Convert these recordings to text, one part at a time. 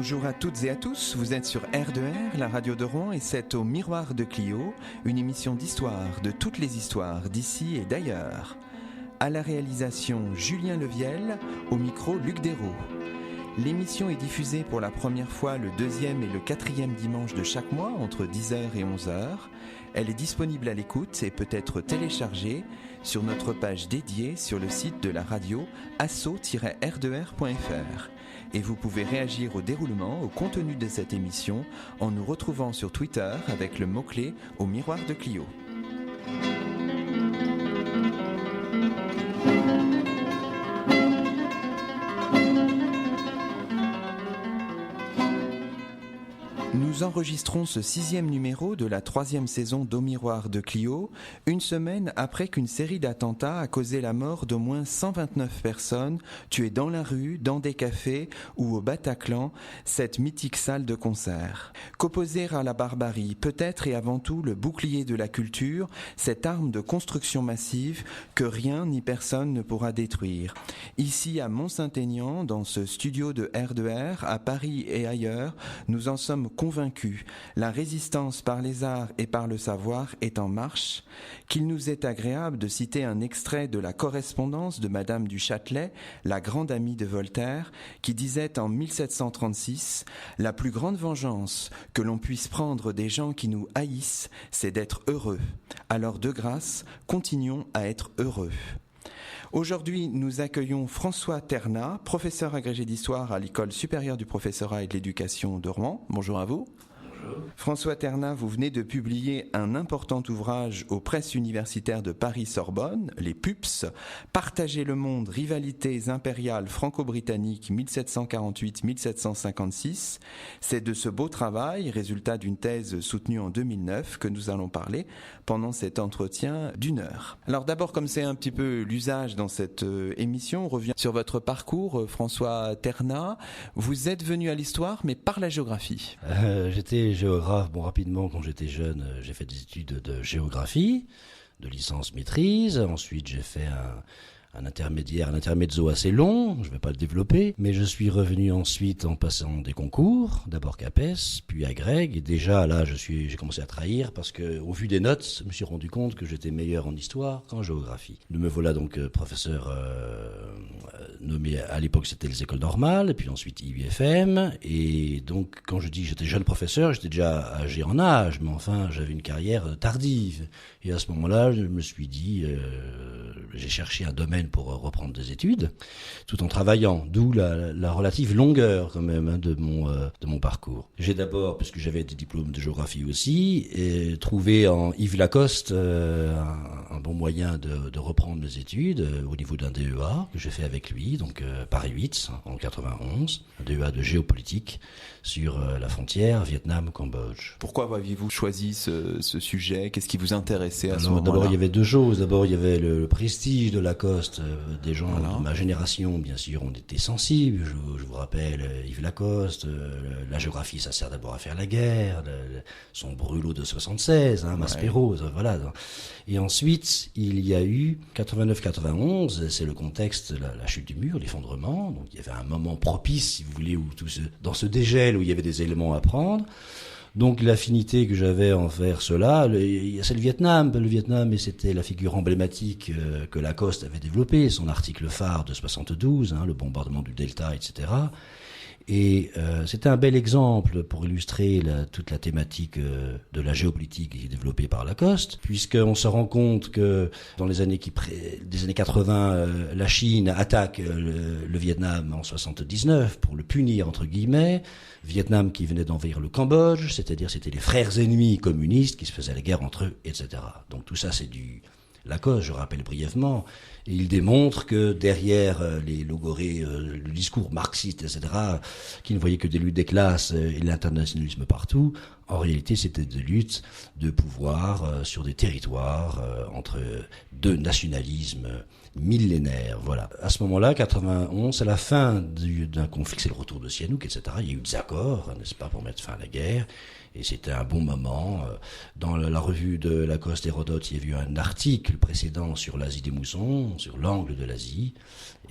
Bonjour à toutes et à tous, vous êtes sur R2R, la radio de Rouen, et c'est au Miroir de Clio, une émission d'histoire de toutes les histoires d'ici et d'ailleurs. À la réalisation, Julien Leviel, au micro, Luc Dérault. L'émission est diffusée pour la première fois le 2e et le 4e dimanche de chaque mois, entre 10h et 11h. Elle est disponible à l'écoute et peut être téléchargée sur notre page dédiée sur le site de la radio asso-r2r.fr. Et vous pouvez réagir au déroulement, au contenu de cette émission en nous retrouvant sur Twitter avec le mot-clé au Miroir de Clio. Nous enregistrons ce 6e numéro de la 3e saison d'Au Miroir de Clio, une semaine après qu'une série d'attentats a causé la mort d'au moins 129 personnes tuées dans la rue, dans des cafés ou au Bataclan, cette mythique salle de concert. Qu'opposer à la barbarie, peut-être et avant tout le bouclier de la culture, cette arme de construction massive que rien ni personne ne pourra détruire. Ici à Mont-Saint-Aignan, dans ce studio de R2R, à Paris et ailleurs, nous en sommes convaincus. La résistance par les arts et par le savoir est en marche, qu'il nous est agréable de citer un extrait de la correspondance de Madame du Châtelet, la grande amie de Voltaire, qui disait en 1736 « La plus grande vengeance que l'on puisse prendre des gens qui nous haïssent, c'est d'être heureux. Alors de grâce, continuons à être heureux. » Aujourd'hui, nous accueillons François Ternat, professeur agrégé d'histoire à l'École supérieure du professorat et de l'éducation de Rouen. Bonjour à vous. Bonjour. François Ternat, vous venez de publier un important ouvrage aux presses universitaires de Paris-Sorbonne, les PUPS, Partager le monde, rivalités impériales franco-britanniques 1748-1756. C'est de ce beau travail, résultat d'une thèse soutenue en 2009, que nous allons parler pendant cet entretien d'1 heure. Alors d'abord, comme c'est un petit peu l'usage dans cette émission, on revient sur votre parcours, François Ternat. Vous êtes venu à l'histoire, mais par la géographie. J'étais géographe, rapidement, quand j'étais jeune, j'ai fait des études de géographie, de licence maîtrise. Ensuite, j'ai fait un intermezzo assez long, je ne vais pas le développer, mais je suis revenu ensuite en passant des concours, d'abord CAPES, puis Agrég, et déjà là j'ai commencé à trahir parce que au vu des notes, je me suis rendu compte que j'étais meilleur en histoire qu'en géographie. Me voilà donc professeur nommé, à l'époque c'était les écoles normales, et puis ensuite IUFM, et donc quand je dis que j'étais jeune professeur, j'étais déjà âgé en âge, mais enfin j'avais une carrière tardive, et à ce moment-là je me suis dit, j'ai cherché un domaine pour reprendre des études, tout en travaillant, d'où la relative longueur quand même de mon parcours. J'ai d'abord, puisque j'avais des diplômes de géographie aussi, trouvé en Yves Lacoste un bon moyen de reprendre mes études au niveau d'un DEA que j'ai fait avec lui, donc Paris 8 en 91, un DEA de géopolitique sur la frontière Vietnam-Cambodge. Pourquoi aviez-vous choisi ce sujet ? Qu'est-ce qui vous intéressait à ce moment-là ? D'abord, il y avait deux choses. D'abord, il y avait le prestige de Lacoste. Des gens de ma génération, bien sûr, on était sensibles. Je vous rappelle Yves Lacoste, la géographie, ça sert d'abord à faire la guerre, son brûlot de 76, Maspero, voilà. Et ensuite, il y a eu 89-91, c'est le contexte, la chute du mur, l'effondrement. Donc, il y avait un moment propice, si vous voulez, dans ce dégel où il y avait des éléments à prendre. Donc l'affinité que j'avais envers cela, c'est le Vietnam. Le Vietnam, et c'était la figure emblématique que Lacoste avait développée, son article phare de 72, le bombardement du Delta, etc. Et c'était un bel exemple pour illustrer toute la thématique de la géopolitique qui est développée par Lacoste, puisqu'on se rend compte que dans les années des années 80, la Chine attaque le Vietnam en 79 pour le punir, entre guillemets. Vietnam qui venait d'envahir le Cambodge, c'est-à-dire c'était les frères ennemis communistes qui se faisaient la guerre entre eux, etc. Donc tout ça c'est du Lacoste, je rappelle brièvement, et il démontre que derrière les logorées, le discours marxiste, etc., qui ne voyait que des luttes des classes et l'internationalisme partout, En réalité, c'était des luttes de pouvoir sur des territoires entre deux nationalismes millénaires. Voilà. À ce moment-là, 91, c'est la fin d'un conflit, c'est le retour de Sihanouk, etc. Il y a eu des accords, n'est-ce pas, pour mettre fin à la guerre. Et c'était un bon moment. Dans la revue de Lacoste Hérodote, il y a eu un article précédent sur l'Asie des moussons, sur l'angle de l'Asie.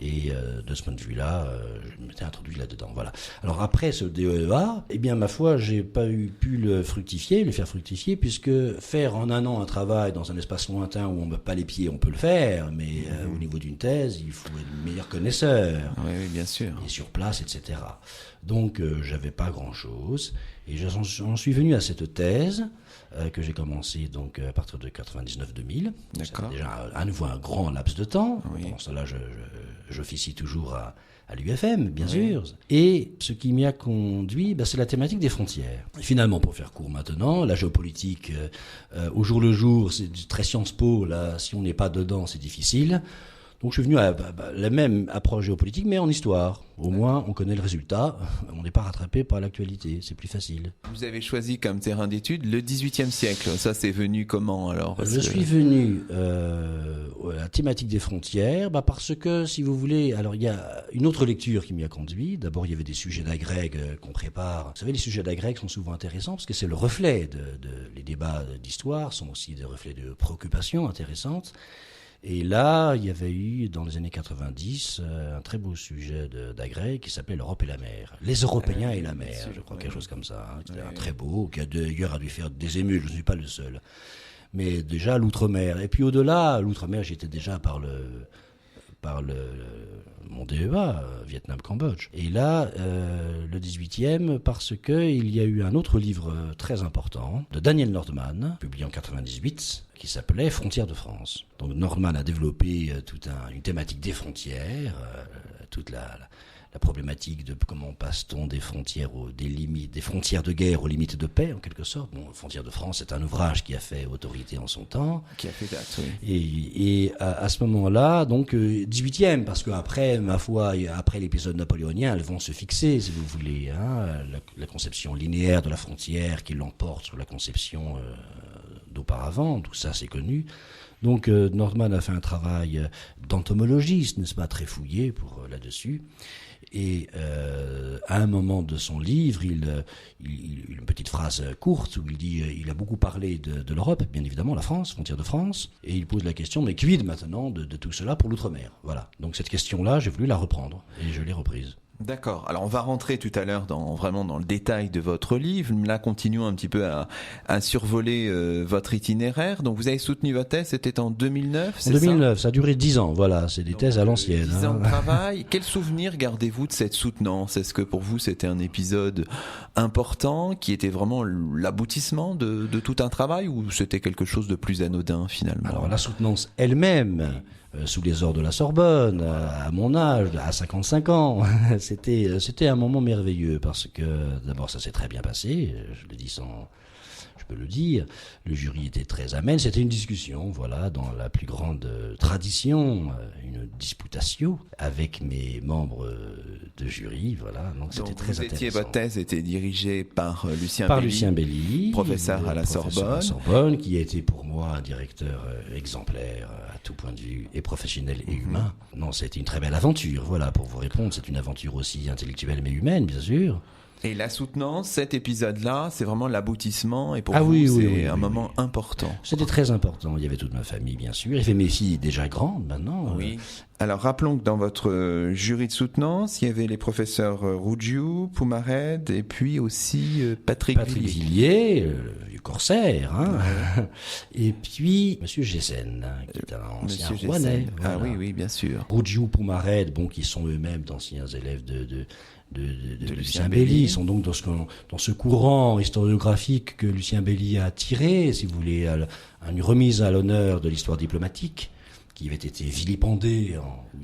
Et de ce point de vue-là, je m'étais introduit là-dedans. Voilà. Alors après ce DEA, eh bien ma foi, j'ai pas pu le faire fructifier, puisque faire en un an un travail dans un espace lointain où on ne met pas les pieds, on peut le faire, mais au niveau d'une thèse, il faut être meilleur connaisseur. Oui, bien sûr. Et sur place, etc. Donc j'avais pas grand-chose, et j'en suis venu à cette thèse que j'ai commencé donc à partir de 99-2000. D'accord. C'est déjà à nouveau un grand laps de temps. Oui. Pendant cela, j'officie toujours à l'UFM, bien sûr. Et ce qui m'y a conduit, c'est la thématique des frontières. Et finalement, pour faire court maintenant, la géopolitique, au jour le jour, c'est très Sciences Po. Là, si on n'est pas dedans, c'est difficile. Donc je suis venu à la même approche géopolitique, mais en histoire. Au moins, on connaît le résultat. On n'est pas rattrapé par l'actualité. C'est plus facile. Vous avez choisi comme terrain d'étude le XVIIIe siècle. Ça, c'est venu comment alors? Je suis venu à la thématique des frontières, parce que, si vous voulez, alors il y a une autre lecture qui m'y a conduit. D'abord, il y avait des sujets d'agrègue qu'on prépare. Vous savez, les sujets d'agrègue sont souvent intéressants parce que c'est le reflet les débats d'histoire sont aussi des reflets de préoccupations intéressantes. Et là, il y avait eu, dans les années 90, un très beau sujet d'agrègue qui s'appelait l'Europe et la mer. Les Européens et la mer, je crois, quelque chose comme ça. C'était un très beau, qui a d'ailleurs dû faire des émules, je ne suis pas le seul. Mais déjà, l'outre-mer. Et puis au-delà, l'outre-mer, j'étais déjà par mon DEA, Vietnam-Cambodge. Et là, le 18e, parce qu'il y a eu un autre livre très important de Daniel Nordman, publié en 98, qui s'appelait Frontières de France. Donc Nordman a développé toute une thématique des frontières, toute la problématique de comment passe-t-on des frontières des limites, des frontières de guerre aux limites de paix, en quelque sorte. Bon, Frontières de France, c'est un ouvrage qui a fait autorité en son temps. Qui a fait date, oui. Et à ce moment-là, donc 18e, parce qu'après, ma foi, après l'épisode napoléonien, elles vont se fixer, si vous voulez, la conception linéaire de la frontière qui l'emporte sur la conception d'auparavant, tout ça c'est connu. Donc Nordman a fait un travail d'entomologiste, n'est-ce pas, très fouillé là-dessus. Et à un moment de son livre, une petite phrase courte où il dit il a beaucoup parlé de l'Europe, bien évidemment, la France, frontière de France, et il pose la question, mais quid maintenant de tout cela pour l'outre-mer? Voilà. Donc cette question-là, j'ai voulu la reprendre, et je l'ai reprise. D'accord. Alors on va rentrer tout à l'heure vraiment dans le détail de votre livre. Là, continuons un petit peu à survoler votre itinéraire. Donc vous avez soutenu votre thèse, c'était en 2009, c'est ça? En 2009, ça a duré 10 ans, voilà, c'est des thèses à l'ancienne. 10 ans de travail. Quel souvenir gardez-vous de cette soutenance? Est-ce que pour vous c'était un épisode important qui était vraiment l'aboutissement de tout un travail, ou c'était quelque chose de plus anodin finalement? Alors la soutenance elle-même, sous les ors de la Sorbonne, à mon âge, à 55 ans. C'était un moment merveilleux parce que d'abord ça s'est très bien passé, je le dis je peux le dire, le jury était très amène, c'était une discussion, voilà, dans la plus grande tradition, une disputatio avec mes membres de jury, voilà, donc c'était très intéressant. Votre thèse était dirigée par Lucien Belli, professeur à la Sorbonne, qui a été pour moi un directeur exemplaire à tout point de vue, et professionnel et humain. Non, c'était une très belle aventure, voilà, pour vous répondre, c'est une aventure aussi intellectuelle mais humaine, bien sûr. Et la soutenance, cet épisode-là, c'est vraiment l'aboutissement, et pour vous, c'est un moment important. C'était très important. Il y avait toute ma famille, bien sûr. Il y avait mes filles déjà grandes, maintenant. Oui. Alors, rappelons que dans votre jury de soutenance, il y avait les professeurs Rougiou, Poumared, et puis aussi Patrick Villiers, le corsaire, et puis Monsieur Gessen, qui est un ancien Rouennais. Voilà. Ah oui, bien sûr. Rougiou, Poumared, qui sont eux-mêmes d'anciens élèves de Lucien Belli. Ils sont donc dans ce courant historiographique que Lucien Belli a tiré, si vous voulez, une remise à l'honneur de l'histoire diplomatique, qui avait été vilipendée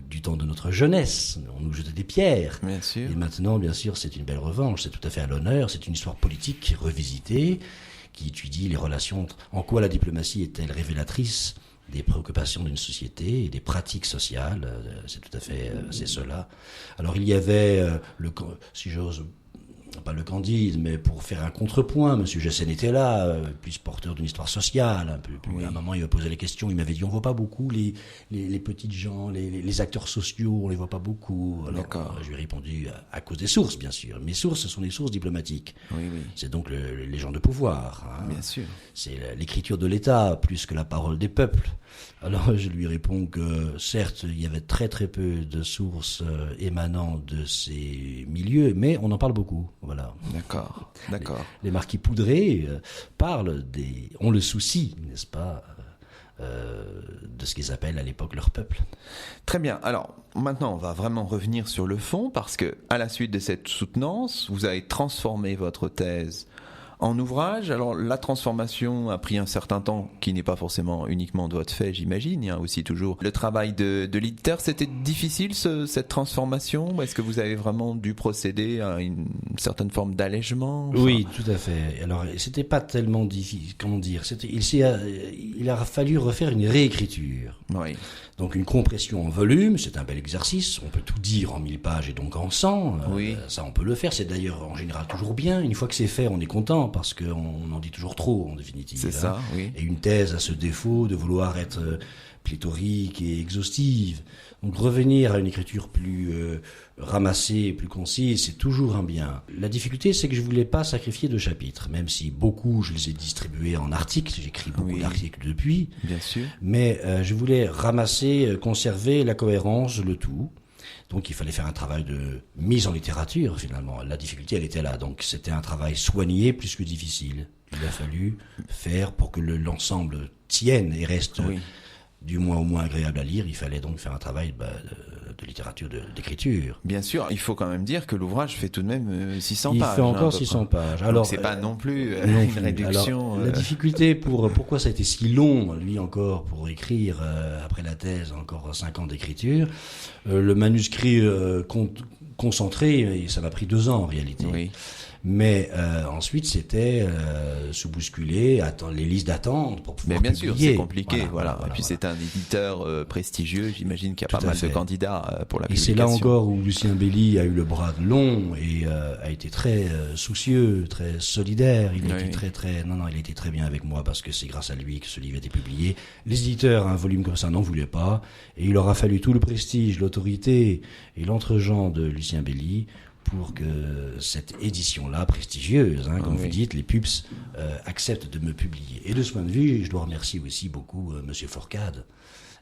du temps de notre jeunesse. On nous jetait des pierres. Bien sûr. Et maintenant, bien sûr, c'est une belle revanche. C'est tout à fait à l'honneur. C'est une histoire politique revisitée qui étudie les relations. En quoi la diplomatie est-elle révélatrice des préoccupations d'une société et des pratiques sociales, c'est tout à fait c'est cela. Alors il y avait, si j'ose pas le Candide, mais pour faire un contrepoint. Monsieur Jessen était là, plus porteur d'une histoire sociale. Un peu, à un moment, il m'a posé les questions. Il m'avait dit, on voit pas beaucoup les petites gens, les acteurs sociaux, on les voit pas beaucoup. Alors, je lui ai répondu, à cause des sources, bien sûr. Mes sources, ce sont des sources diplomatiques. Oui. C'est donc les gens de pouvoir. Bien sûr. C'est l'écriture de l'État, plus que la parole des peuples. Alors je lui réponds que certes il y avait très très peu de sources émanant de ces milieux, mais on en parle beaucoup. Voilà. D'accord. Les marquis Poudré ont le souci, n'est-ce pas, de ce qu'ils appellent à l'époque leur peuple. Très bien. Alors maintenant on va vraiment revenir sur le fond, parce que à la suite de cette soutenance, vous avez transformé votre thèse en ouvrage. Alors la transformation a pris un certain temps, qui n'est pas forcément uniquement de votre fait, j'imagine. Il y a aussi toujours le travail de l'éditeur. C'était difficile cette transformation? Est-ce que vous avez vraiment dû procéder à une certaine forme d'allègement? Oui, tout à fait. Alors c'était pas tellement difficile, comment dire, il a fallu refaire une réécriture. Oui. Donc une compression en volume, c'est un bel exercice. On peut tout dire en 1000 pages et donc en 100. Oui. Ça, on peut le faire. C'est d'ailleurs en général toujours bien. Une fois que c'est fait, on est content parce qu'on en dit toujours trop en définitive. C'est ça, oui. Et une thèse a ce défaut de vouloir être pléthorique et exhaustive. Donc revenir à une écriture plus ramassée, plus concise, c'est toujours un bien. La difficulté, c'est que je voulais pas sacrifier de chapitres, même si beaucoup, je les ai distribués en articles. J'écris beaucoup d'articles depuis. Bien sûr. Mais je voulais ramasser, conserver la cohérence, le tout. Donc il fallait faire un travail de mise en littérature, finalement. La difficulté, elle était là. Donc c'était un travail soigné plus que difficile. Il a fallu faire pour que l'ensemble tienne et reste du moins au moins agréable à lire. Il fallait donc faire un travail de littérature, d'écriture. Bien sûr, il faut quand même dire que l'ouvrage fait tout de même 600 pages. Il fait encore 600 pages. Alors c'est pas non plus une réduction. Alors, la difficulté pourquoi ça a été si long, lui encore, pour écrire après la thèse, encore 5 ans d'écriture. Le manuscrit concentré, ça m'a pris 2 ans en réalité. Oui. Mais ensuite, c'était se bousculer, attendre les listes d'attente pour pouvoir bien publier. sûr, c'est compliqué. Voilà. Et puis c'est un éditeur prestigieux. J'imagine qu'il y a pas mal de candidats pour la publication. Et c'est là encore où Lucien Belli a eu le bras long et a été très soucieux, très solidaire. Il a été il a été très bien avec moi parce que c'est grâce à lui que ce livre a été publié. Les éditeurs, un volume comme ça, n'en voulaient pas. Et il leur a fallu tout le prestige, l'autorité et l'entre-gens de Lucien Belli pour que cette édition-là, prestigieuse, comme vous dites, les Pups, acceptent de me publier. Et de ce point de vue, je dois remercier aussi beaucoup Monsieur Fourcade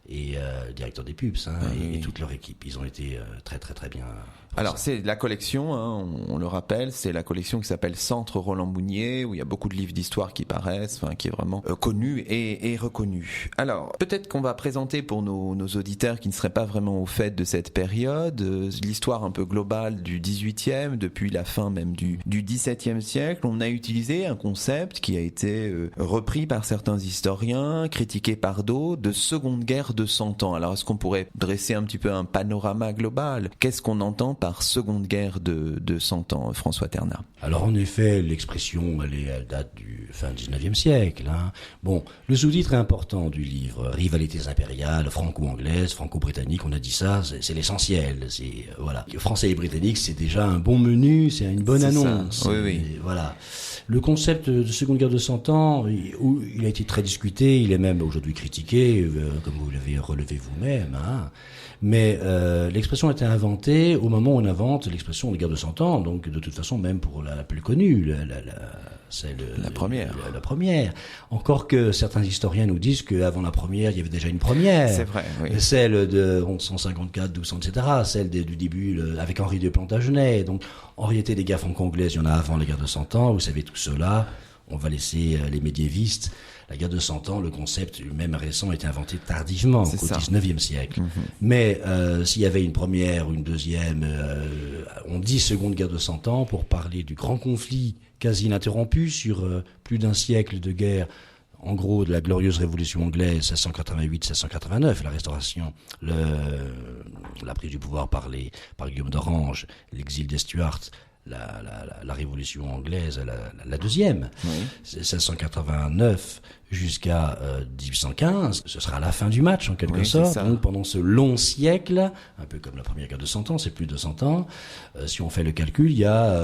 et le directeur des Pups et toute leur équipe. Ils ont été très très très bien. Alors c'est la collection, on le rappelle, c'est la collection qui s'appelle Centre Roland Mounier, où il y a beaucoup de livres d'histoire qui paraissent, qui est vraiment connu et reconnu. Alors peut-être qu'on va présenter pour nos auditeurs qui ne seraient pas vraiment au fait de cette période, l'histoire un peu globale du 18e, depuis la fin même du 17e siècle. On a utilisé un concept qui a été repris par certains historiens, critiqué par d'autres, de seconde guerre de 100 ans. Alors est-ce qu'on pourrait dresser un petit peu un panorama global? Qu'est-ce qu'on entend par seconde guerre de 100 ans, François Ternat? Alors en effet, l'expression, elle date du fin 19e siècle. Bon, le sous-titre est important du livre. Rivalités impériales, franco-anglaises, franco-britanniques, on a dit ça, c'est l'essentiel. Voilà. Français et britanniques, c'est déjà un bon menu, c'est une bonne annonce. Oui. Voilà. Le concept de seconde guerre de 100 ans, il a été très discuté, il est même aujourd'hui critiqué, comme vous l'avez relevé vous-même. Mais l'expression a été inventée au moment où on invente l'expression de guerre de 100 ans, donc de toute façon, même pour la plus connue, c'est la première. La première. Encore que certains historiens nous disent qu'avant la première, il y avait déjà une première. C'est vrai, oui. Celle de 1154, 1200, etc. Celle du début avec Henri de Plantagenet. Donc, en réalité, les guerres franco-anglaises, il y en a avant les guerres de 100 ans. Vous savez tout cela. On va laisser les médiévistes. La guerre de 100 ans, le concept même récent, a été inventé tardivement, au 19e siècle. Mais s'il y avait une première ou une deuxième, on dit seconde guerre de 100 ans pour parler du grand conflit quasi ininterrompu sur plus d'un siècle de guerre, en gros de la glorieuse révolution anglaise 1688-1689, la restauration, la prise du pouvoir par Guillaume d'Orange, l'exil des Stuarts, la Révolution anglaise, la deuxième, 1689 jusqu'à 1815, ce sera la fin du match en quelque sorte. Donc pendant ce long siècle, un peu comme la première guerre de 100 ans, c'est plus de 100 ans, si on fait le calcul, il y a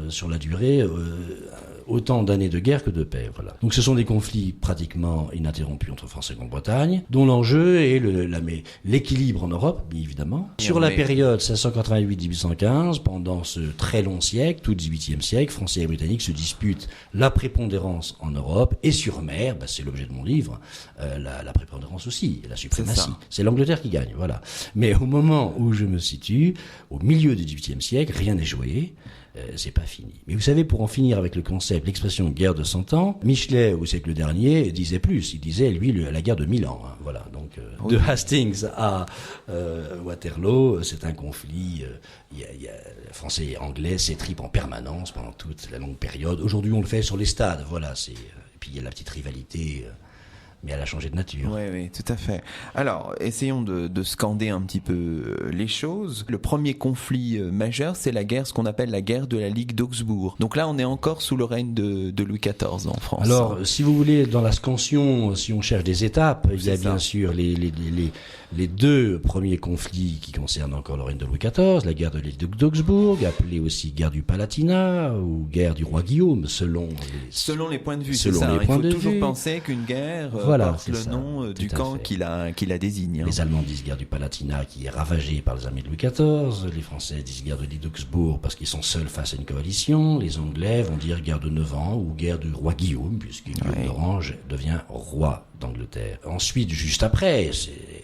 sur la durée autant d'années de guerre que de paix. Voilà. Donc ce sont des conflits pratiquement ininterrompus entre France et Grande-Bretagne, dont l'enjeu est l'équilibre en Europe, bien évidemment. Sur la période 1688-1815, pendant ce très long siècle, tout le XVIIIe siècle, Français et Britanniques se disputent la prépondérance en Europe, et sur mer, c'est l'objet de mon livre, la prépondérance aussi, la suprématie. C'est l'Angleterre qui gagne, voilà. Mais au moment où je me situe, au milieu du XVIIIe siècle, rien n'est joué. C'est pas fini. Mais vous savez, pour en finir avec le concept, l'expression guerre de 100 ans, Michelet, au siècle dernier, disait plus. Il disait, lui, la guerre de 1000 ans. Hein. Voilà. Donc, de Hastings à Waterloo, c'est un conflit. Les Français et Anglais s'étripent en permanence pendant toute la longue période. Aujourd'hui, on le fait sur les stades. Voilà. Et puis, il y a la petite rivalité. Mais elle a changé de nature. Oui, tout à fait. Alors, essayons de scander un petit peu les choses. Le premier conflit majeur, c'est ce qu'on appelle la guerre de la Ligue d'Augsbourg. Donc là, on est encore sous le règne de Louis XIV en France. Alors, si vous voulez, dans la scansion, si on cherche des étapes, il y a bien sûr les deux premiers conflits qui concernent encore le règne de Louis XIV, la guerre de l'île d'Augsbourg, appelée aussi guerre du Palatinat ou guerre du roi Guillaume, selon les points de vue. Il faut toujours penser qu'une guerre porte le nom du camp qui la désigne. Les Allemands disent guerre du Palatinat qui est ravagée par les armées de Louis XIV, les Français disent guerre de l'île d'Augsbourg parce qu'ils sont seuls face à une coalition, les Anglais vont dire guerre de 9 ans ou guerre du roi Guillaume, puisque Guillaume d'Orange devient roi d'Angleterre. Ensuite, juste après,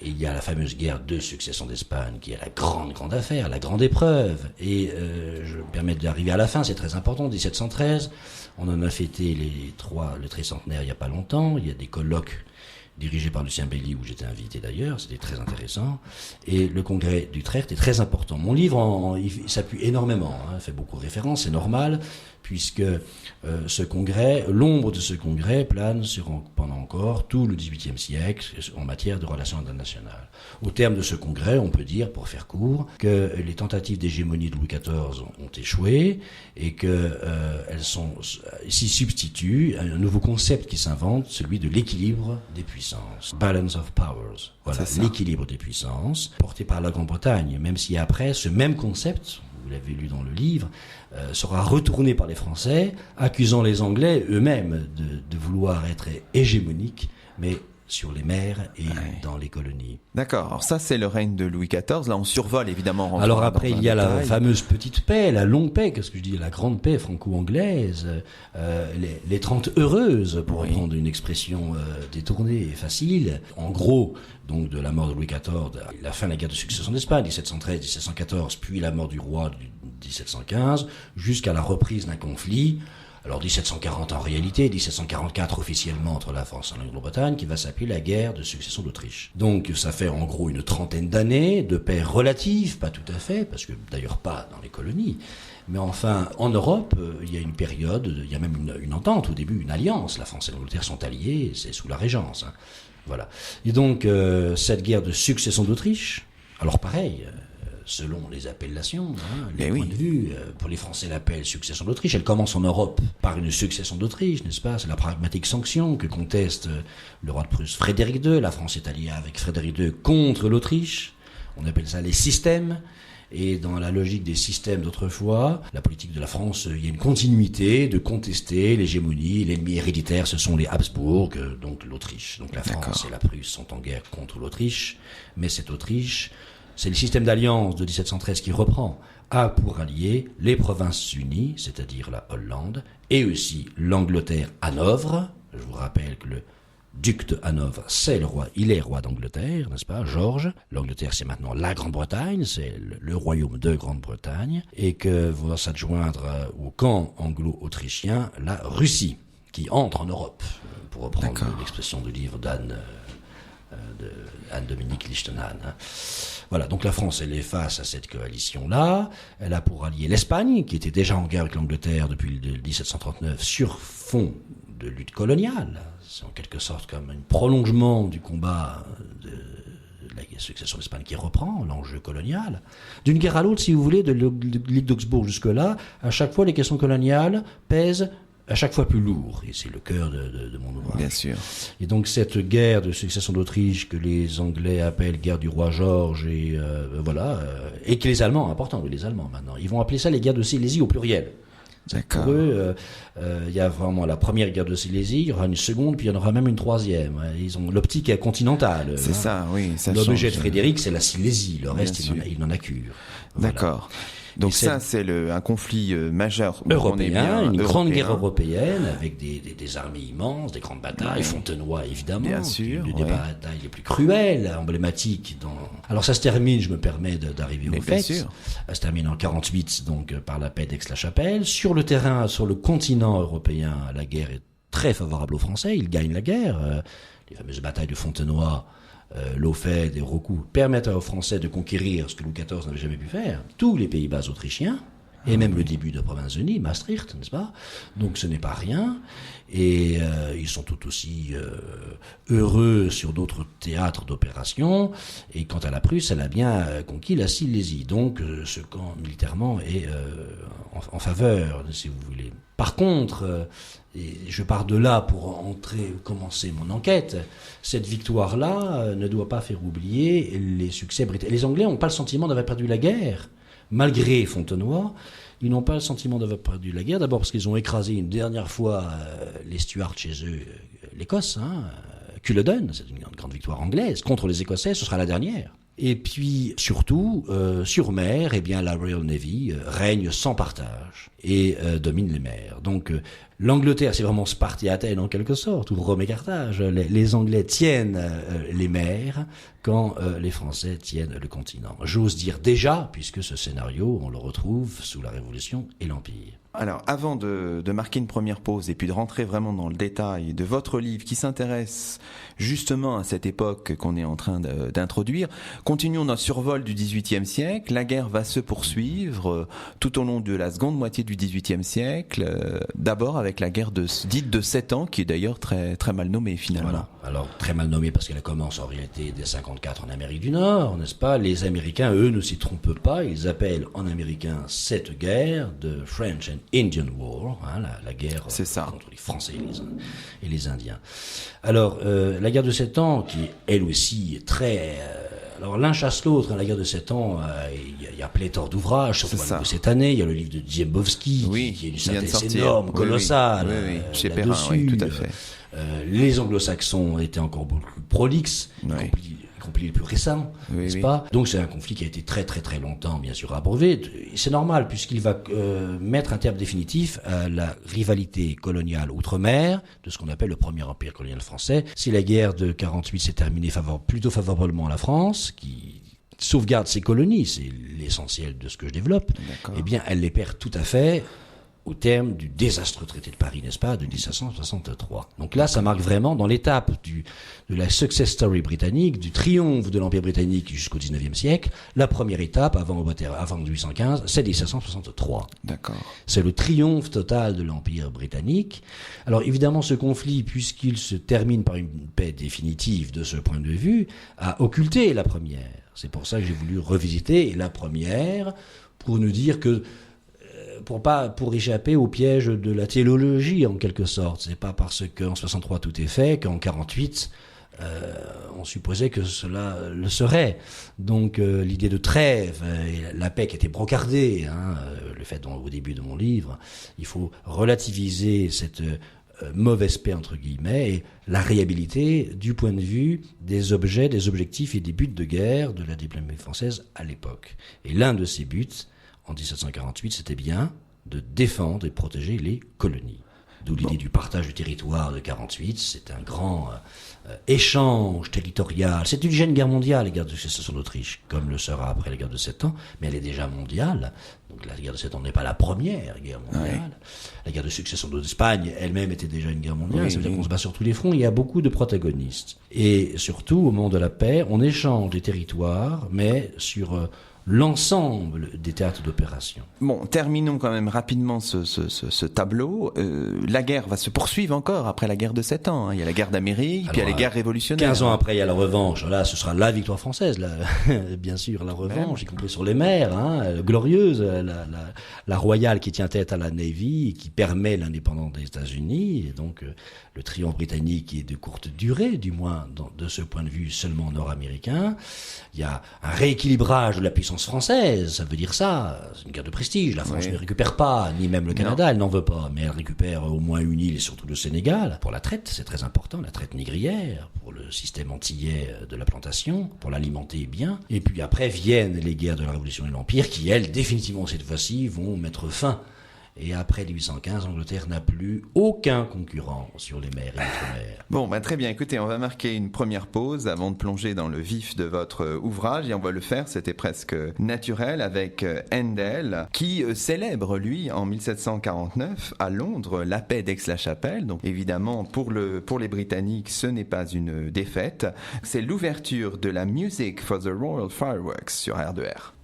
il y a la fameuse guerre de succession d'Espagne, qui est la grande affaire, la grande épreuve. Et je me permets d'arriver à la fin, c'est très important, 1713. On en a fêté le tricentenaire il n'y a pas longtemps. Il y a des colloques dirigé par Lucien Bailly, où j'étais invité d'ailleurs, c'était très intéressant. Et le congrès d'Utrecht est très important. Mon livre, il s'appuie énormément, fait beaucoup de références, c'est normal, puisque l'ombre de ce congrès plane pendant encore tout le XVIIIe siècle en matière de relations internationales. Au terme de ce congrès, on peut dire, pour faire court, que les tentatives d'hégémonie de Louis XIV ont échoué et qu'elles s'y substituent un nouveau concept qui s'invente, celui de l'équilibre des puissances. Balance of powers. Voilà, l'équilibre des puissances, porté par la Grande-Bretagne, même si après, ce même concept, vous l'avez lu dans le livre, sera retourné par les Français, accusant les Anglais eux-mêmes de vouloir être hégémoniques, mais sur les mers et dans les colonies. D'accord, alors ça c'est le règne de Louis XIV, là on survole évidemment. Alors après il y a la fameuse petite paix, la longue paix, qu'est-ce que je dis, la grande paix franco-anglaise, les 30 heureuses, pour reprendre une expression détournée et facile. En gros, donc de la mort de Louis XIV, la fin de la guerre de succession d'Espagne, 1713-1714, puis la mort du roi de 1715, jusqu'à la reprise d'un conflit. Alors 1740 en réalité, 1744 officiellement entre la France et la Grande-Bretagne, qui va s'appeler la guerre de succession d'Autriche. Donc ça fait en gros une trentaine d'années de paix relative, pas tout à fait, parce que d'ailleurs pas dans les colonies, mais enfin en Europe, il y a une période, il y a même une entente au début, une alliance, la France et l'Angleterre sont alliées, c'est sous la Régence. Voilà. Et donc cette guerre de succession d'Autriche, alors pareil, selon les appellations, les points de vue. Pour les Français, l'appel succession d'Autriche, elle commence en Europe par une succession d'Autriche, n'est-ce pas? C'est la pragmatique sanction que conteste le roi de Prusse Frédéric II. La France est alliée avec Frédéric II contre l'Autriche. On appelle ça les systèmes. Et dans la logique des systèmes d'autrefois, la politique de la France, il y a une continuité de contester l'hégémonie. L'ennemi héréditaire, ce sont les Habsbourg, donc l'Autriche. Donc la France et la Prusse sont en guerre contre l'Autriche. Mais cette Autriche, c'est le système d'alliance de 1713 qui reprend, a pour alliés les Provinces-Unies, c'est-à-dire la Hollande, et aussi l'Angleterre Hanovre. Je vous rappelle que le duc de Hanovre, c'est le roi, il est roi d'Angleterre, n'est-ce pas, Georges. L'Angleterre, c'est maintenant la Grande-Bretagne, c'est le royaume de Grande-Bretagne, et que va s'adjoindre au camp anglo-autrichien la Russie, qui entre en Europe, pour reprendre l'expression du livre Anne-Dominique Lichtenhahn. Voilà, donc la France, elle est face à cette coalition-là. Elle a pour allié l'Espagne, qui était déjà en guerre avec l'Angleterre depuis 1739 sur fond de lutte coloniale. C'est en quelque sorte comme un prolongement du combat de la succession d'Espagne qui reprend l'enjeu colonial. D'une guerre à l'autre, si vous voulez, de l'île d'Augsbourg jusque-là, à chaque fois les questions coloniales pèsent à chaque fois plus lourd, et c'est le cœur de mon ouvrage. Bien sûr. Et donc cette guerre de succession d'Autriche que les Anglais appellent guerre du roi George, et et que les Allemands, important, les Allemands maintenant, ils vont appeler ça les guerres de Silésie au pluriel. D'accord. Pour eux, il y a vraiment la première guerre de Silésie, il y aura une seconde, puis il y en aura même une troisième. Ils ont l'optique continentale. C'est ça, oui. L'objet de Frédéric, c'est la Silésie, le reste, il n'en a cure. Voilà. D'accord. Donc ça, c'est un conflit majeur européen, une grande guerre européenne avec des armées immenses, des grandes batailles, Fontenoy évidemment, bien sûr, des batailles les plus cruelles, emblématiques. Alors ça se termine, je me permets d'arriver au fait. Ça se termine en 48, donc par la paix d'Aix-la-Chapelle. Sur le terrain, sur le continent européen, la guerre est très favorable aux Français. Ils gagnent la guerre. Les fameuses batailles de Fontenoy, Laufey et Raucoux permettent aux Français de conquérir ce que Louis XIV n'avait jamais pu faire, tous les Pays-Bas autrichiens, et même le début de la Province-Unie, Maastricht, n'est-ce pas? Donc ce n'est pas rien, et ils sont tout aussi heureux sur d'autres théâtres d'opération, et quant à la Prusse, elle a bien conquis la Silésie, donc ce camp militairement est en faveur, si vous voulez. Par contre, et je pars de là pour commencer mon enquête, cette victoire-là ne doit pas faire oublier les succès britanniques. Les Anglais n'ont pas le sentiment d'avoir perdu la guerre, malgré Fontenoy. Ils n'ont pas le sentiment d'avoir perdu la guerre, d'abord parce qu'ils ont écrasé une dernière fois les Stuarts chez eux, l'Écosse, Culloden, c'est une grande victoire anglaise, contre les Écossais, ce sera la dernière. Et puis, surtout, sur mer, eh bien, la Royal Navy règne sans partage et domine les mers. Donc, l'Angleterre, c'est vraiment Sparte et Athènes en quelque sorte, ou Rome et Carthage. Les Anglais tiennent les mers quand les Français tiennent le continent. J'ose dire déjà, puisque ce scénario, on le retrouve sous la Révolution et l'Empire. Alors, avant de marquer une première pause et puis de rentrer vraiment dans le détail de votre livre qui s'intéresse justement à cette époque qu'on est en train d'introduire, continuons notre survol du XVIIIe siècle. La guerre va se poursuivre tout au long de la seconde moitié du XVIIIe siècle, d'abord avec la guerre dite de 7 ans, qui est d'ailleurs très, très mal nommée finalement. Voilà. Alors, très mal nommée parce qu'elle commence en réalité dès 54 en Amérique du Nord, n'est-ce pas? Les Américains, eux, ne s'y trompent pas. Ils appellent en américain cette guerre de French and Indian War, la guerre contre les Français et les Indiens. Alors, la guerre de 7 ans, qui elle aussi est très... alors l'un chasse l'autre, la guerre de 7 ans, il y a pléthore d'ouvrages, surtout cette année, il y a le livre de Dziembowski, qui est une synthèse énorme, colossale, chez Perrin, tout à fait. Les anglo-saxons étaient encore beaucoup plus prolixes, y compris les plus récents, n'est-ce pas? Donc c'est un conflit qui a été très très très longtemps, bien sûr, abreuvé. C'est normal, puisqu'il va mettre un terme définitif à la rivalité coloniale outre-mer de ce qu'on appelle le premier empire colonial français. Si la guerre de 48 s'est terminée plutôt favorablement à la France, qui sauvegarde ses colonies, c'est l'essentiel de ce que je développe, eh bien elle les perd tout à fait au terme du désastreux traité de Paris, n'est-ce pas, de 1763. Donc là, ça marque vraiment dans l'étape de la success story britannique, du triomphe de l'Empire britannique jusqu'au 19e siècle. La première étape, avant 1815, c'est 1763. D'accord. C'est le triomphe total de l'Empire britannique. Alors évidemment, ce conflit, puisqu'il se termine par une paix définitive de ce point de vue, a occulté la première. C'est pour ça que j'ai voulu revisiter la première, pour nous dire que pour échapper au piège de la théologie en quelque sorte. C'est pas parce qu'en 63 tout est fait qu'en 48 on supposait que cela le serait. Donc l'idée de trêve et la paix qui était brocardée, le fait au début de mon livre, il faut relativiser cette mauvaise paix entre guillemets et la réhabilité du point de vue des objets, des objectifs et des buts de guerre de la diplomatie française à l'époque. Et l'un de ces buts en 1748, c'était bien de défendre et protéger les colonies. D'où l'idée du partage du territoire de 48. C'est un grand échange territorial. C'est une jeune guerre mondiale, la guerre de succession d'Autriche, comme le sera après la guerre de 7 ans, mais elle est déjà mondiale. Donc la guerre de 7 ans n'est pas la première guerre mondiale. La guerre de succession d'Espagne elle-même était déjà une guerre mondiale. Ça veut dire qu'on se bat sur tous les fronts. Il y a beaucoup de protagonistes. Et surtout, au moment de la paix, on échange des territoires, mais sur l'ensemble des théâtres d'opération. Bon, terminons quand même rapidement ce tableau. La guerre va se poursuivre encore après la guerre de 7 ans. Il y a la guerre d'Amérique, puis il y a les guerres révolutionnaires. 15 ans après, il y a la revanche. Là, ce sera la victoire française, là. Bien sûr, la revanche, y compris sur les mers, glorieuse, la royale qui tient tête à la Navy, qui permet l'indépendance des États-Unis, et donc le triomphe britannique est de courte durée, du moins de ce point de vue seulement nord-américain. Il y a un rééquilibrage de la puissance française, ça veut dire ça. C'est une guerre de prestige. La France ne récupère pas, ni même le Canada, elle n'en veut pas, mais elle récupère au moins une île et surtout le Sénégal. Pour la traite, c'est très important, la traite négrière, pour le système antillais de la plantation, pour l'alimenter bien. Et puis après viennent les guerres de la Révolution et de l'Empire qui, elles, définitivement cette fois-ci, vont mettre fin. Et après 1815, l'Angleterre n'a plus aucun concurrent sur les mers et l'outre-mer. Bon, très bien. Écoutez, on va marquer une première pause avant de plonger dans le vif de votre ouvrage. Et on va le faire, c'était presque naturel, avec Handel, qui célèbre, lui, en 1749, à Londres, la paix d'Aix-la-Chapelle. Donc évidemment, pour les Britanniques, ce n'est pas une défaite. C'est l'ouverture de la Music for the Royal Fireworks sur R2R.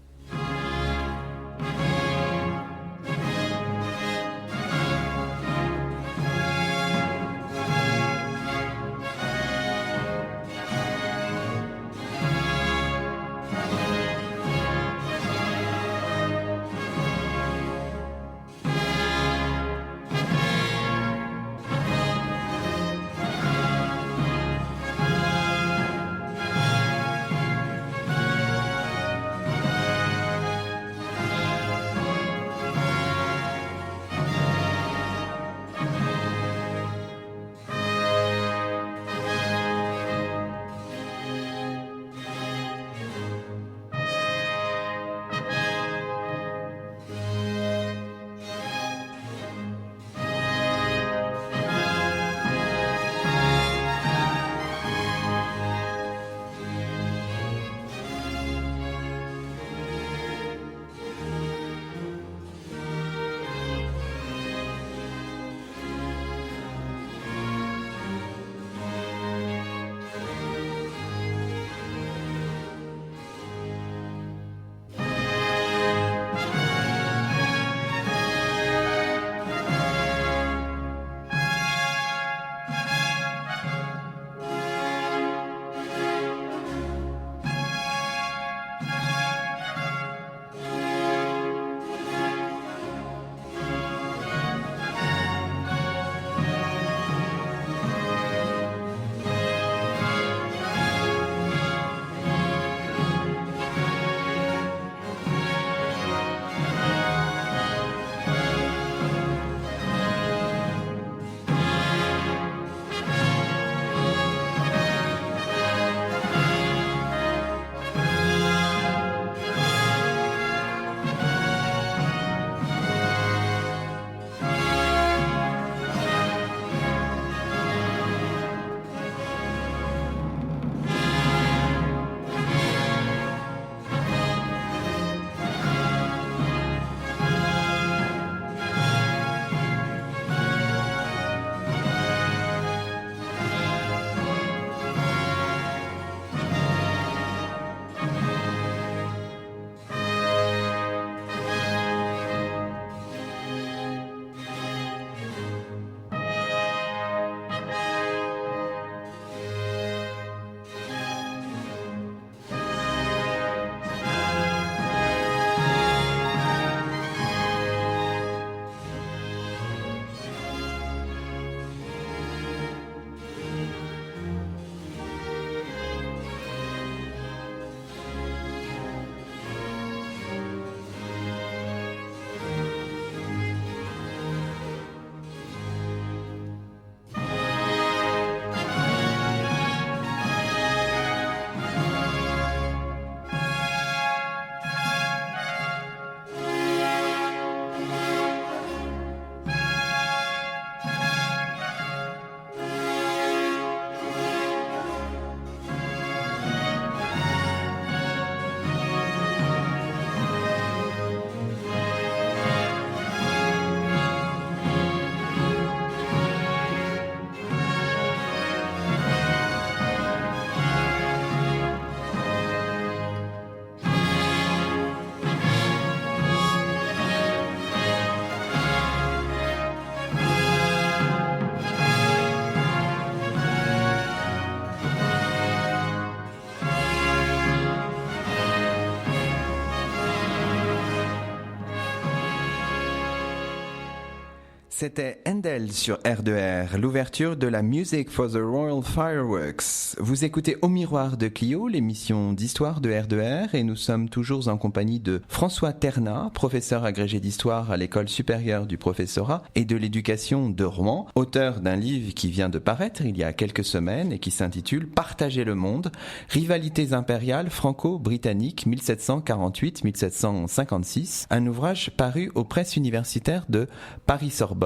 C'était Handel sur R2R, l'ouverture de la Music for the Royal Fireworks. Vous écoutez Au Miroir de Clio, l'émission d'histoire de R2R, et nous sommes toujours en compagnie de François Ternat, professeur agrégé d'histoire à l'École supérieure du professorat et de l'éducation de Rouen, auteur d'un livre qui vient de paraître il y a quelques semaines et qui s'intitule Partager le monde, rivalités impériales franco-britanniques 1748-1756, un ouvrage paru aux presses universitaires de Paris-Sorbonne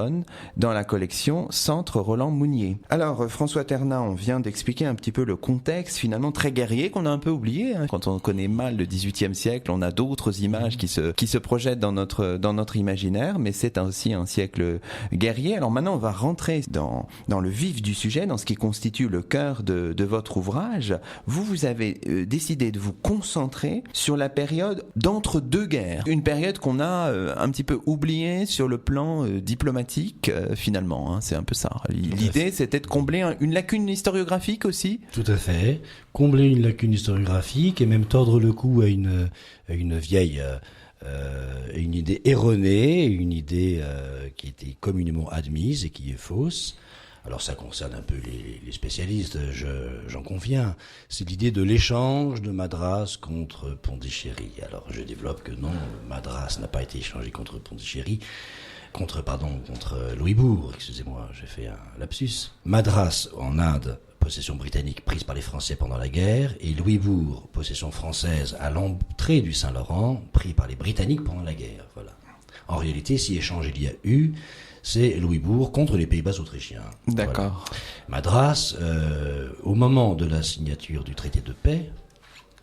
dans la collection Centre Roland Mounier. Alors François Ternat, on vient d'expliquer un petit peu le contexte finalement très guerrier qu'on a un peu oublié. Quand on connaît mal le XVIIIe siècle, on a d'autres images qui se projettent dans notre imaginaire, mais c'est aussi un siècle guerrier. Alors maintenant on va rentrer dans le vif du sujet, dans ce qui constitue le cœur de votre ouvrage. Vous avez décidé de vous concentrer sur la période d'entre-deux guerres, une période qu'on a un petit peu oubliée sur le plan diplomatique finalement, hein, c'est un peu ça. L'idée c'était de combler une lacune historiographique aussi. Tout à fait, combler une lacune historiographique et même tordre le cou à une vieille une idée erronée, une idée qui était communément admise et qui est fausse. Alors ça concerne un peu les spécialistes, j'en conviens. C'est l'idée de l'échange de Madras contre Pondichéry. Alors je développe que non, Madras n'a pas été échangé contre Pondichéry, contre Louisbourg, excusez-moi, j'ai fait un lapsus. Madras, en Inde, possession britannique prise par les Français pendant la guerre, et Louisbourg, possession française à l'entrée du Saint-Laurent, pris par les Britanniques pendant la guerre. Voilà. En réalité, si échange il y a eu, c'est Louisbourg contre les Pays-Bas autrichiens. D'accord. Voilà. Madras, au moment de la signature du traité de paix,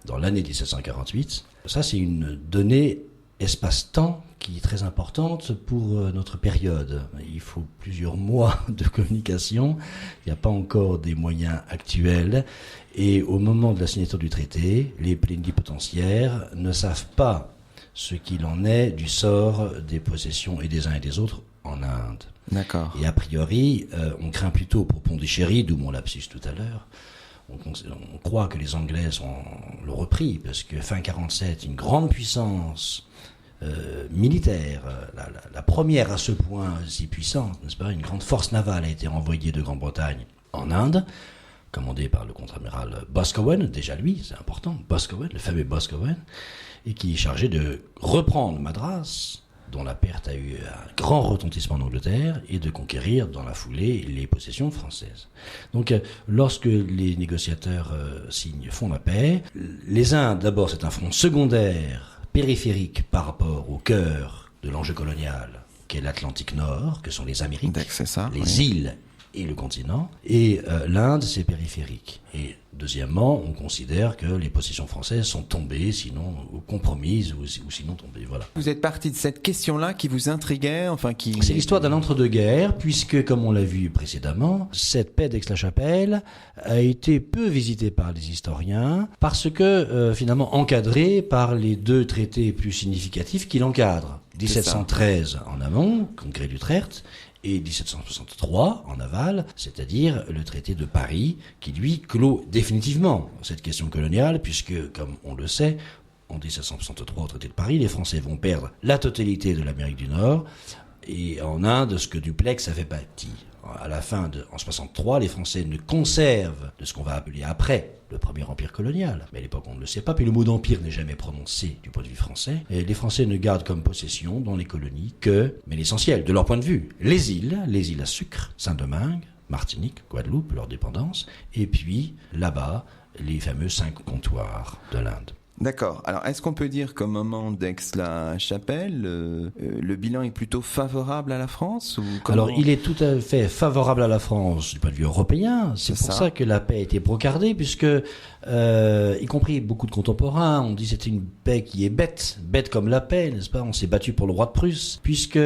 dans l'année 1748, ça c'est une donnée espace-temps qui est très importante pour notre période. Il faut plusieurs mois de communication, il n'y a pas encore des moyens actuels, et au moment de la signature du traité, les plénipotentiaires ne savent pas ce qu'il en est du sort des possessions et des uns et des autres en Inde. D'accord. Et a priori, on craint plutôt pour Pondichéry, d'où mon lapsus tout à l'heure. On croit que les Anglais l'ont repris, parce que fin 47, une grande puissance militaire, la première à ce point si puissante, n'est-ce pas, une grande force navale a été envoyée de Grande-Bretagne en Inde, commandée par le contre-amiral Boscawen, déjà lui, c'est important, Boscawen, le fameux Boscawen, et qui est chargé de reprendre Madras, dont la perte a eu un grand retentissement en Angleterre, et de conquérir dans la foulée les possessions françaises. Donc lorsque les négociateurs font la paix, les Indes, d'abord c'est un front secondaire, périphérique par rapport au cœur de l'enjeu colonial, qu'est l'Atlantique Nord, que sont les Amériques, c'est ça, les îles et le continent, et l'Inde c'est périphérique. Et deuxièmement, on considère que les possessions françaises sont tombées, sinon compromises, ou sinon tombées. Voilà. Vous êtes parti de cette question-là qui vous intriguait, C'est l'histoire d'un entre-deux-guerres, puisque, comme on l'a vu précédemment, cette paix d'Aix-la-Chapelle a été peu visitée par les historiens, parce que, finalement, encadrée par les deux traités plus significatifs qui l'encadrent. 1713 en amont, congrès d'Utrecht, et 1763 en aval, c'est-à-dire le traité de Paris, qui lui clôt définitivement cette question coloniale, puisque, comme on le sait, en 1763 au traité de Paris, les Français vont perdre la totalité de l'Amérique du Nord, et en Inde, ce que Dupleix avait bâti. À la fin en 63, les Français ne conservent de ce qu'on va appeler après le premier empire colonial. Mais à l'époque, on ne le sait pas. Puis le mot d'empire n'est jamais prononcé du point de vue français. Et les Français ne gardent comme possession dans les colonies mais l'essentiel, de leur point de vue, les îles à sucre, Saint-Domingue, Martinique, Guadeloupe, leur dépendance, et puis là-bas, les fameux 5 comptoirs de l'Inde. D'accord. Alors, est-ce qu'on peut dire qu'au moment d'Aix-la-Chapelle, le bilan est plutôt favorable à la France ou comment... Alors, il est tout à fait favorable à la France du point de vue européen. C'est pour ça que la paix a été brocardée, puisque, y compris beaucoup de contemporains, on dit que c'était une paix qui est bête comme la paix, n'est-ce pas? On s'est battu pour le roi de Prusse, puisque,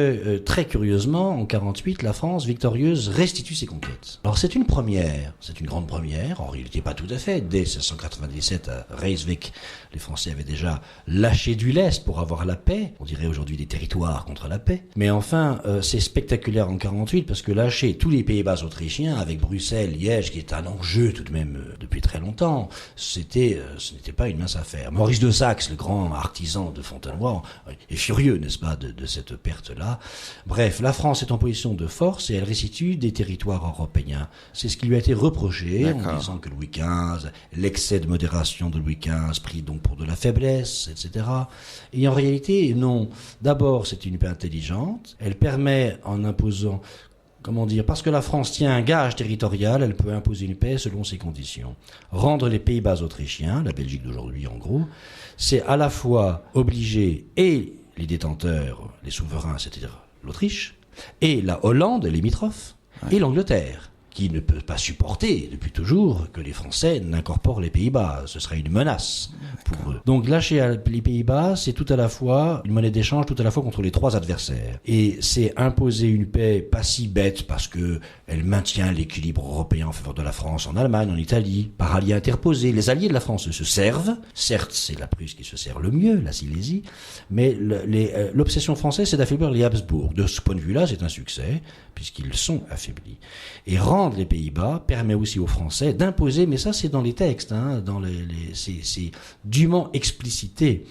très curieusement, en 48, la France, victorieuse, restitue ses conquêtes. Alors, c'est une première, c'est une grande première, en réalité pas tout à fait. Dès 1797, à Rijswijk, les les Français avaient déjà lâché du lest pour avoir la paix. On dirait aujourd'hui des territoires contre la paix. Mais enfin, c'est spectaculaire en 48 parce que lâcher tous les Pays-Bas autrichiens avec Bruxelles, Liège, qui est un enjeu tout de même depuis très longtemps, ce n'était pas une mince affaire. Maurice de Saxe, le grand artisan de Fontenoy, est furieux, n'est-ce pas, de cette perte-là. Bref, la France est en position de force et elle restitue des territoires européens. C'est ce qui lui a été reproché en disant que Louis XV, l'excès de modération de Louis XV pris donc pour de la faiblesse, etc. Et en réalité, non. D'abord, c'est une paix intelligente. Elle permet, en imposant, parce que la France tient un gage territorial, elle peut imposer une paix selon ses conditions. Rendre les Pays-Bas autrichiens, la Belgique d'aujourd'hui en gros, c'est à la fois obliger et les détenteurs, les souverains, c'est-à-dire l'Autriche, et la Hollande, limitrophe, et l'Angleterre, qui ne peut pas supporter depuis toujours que les Français n'incorporent les Pays-Bas. Ce serait une menace pour eux. Donc lâcher les Pays-Bas, c'est tout à la fois une monnaie d'échange, tout à la fois contre les trois adversaires. Et c'est imposer une paix pas si bête parce que elle maintient l'équilibre européen en faveur de la France, en Allemagne, en Italie, par alliés interposés. Les alliés de la France se servent. Certes, c'est la Prusse qui se sert le mieux, la Silésie, mais l'obsession française, c'est d'affaiblir les Habsbourg. De ce point de vue-là, c'est un succès, puisqu'ils sont affaiblis. Et rendre les Pays-Bas permet aussi aux Français d'imposer, mais ça c'est dans les textes, c'est dûment explicité.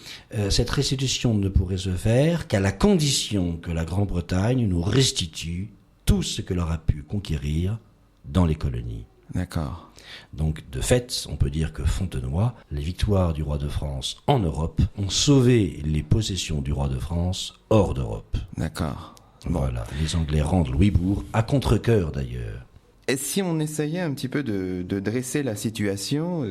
Cette restitution ne pourrait se faire qu'à la condition que la Grande-Bretagne nous restitue tout ce que l'on a pu conquérir dans les colonies. D'accord. Donc, de fait, on peut dire que Fontenoy, les victoires du roi de France en Europe, ont sauvé les possessions du roi de France hors d'Europe. D'accord. Voilà, les Anglais rendent Louisbourg, à contre-cœur d'ailleurs. Et si on essayait un petit peu de dresser la situation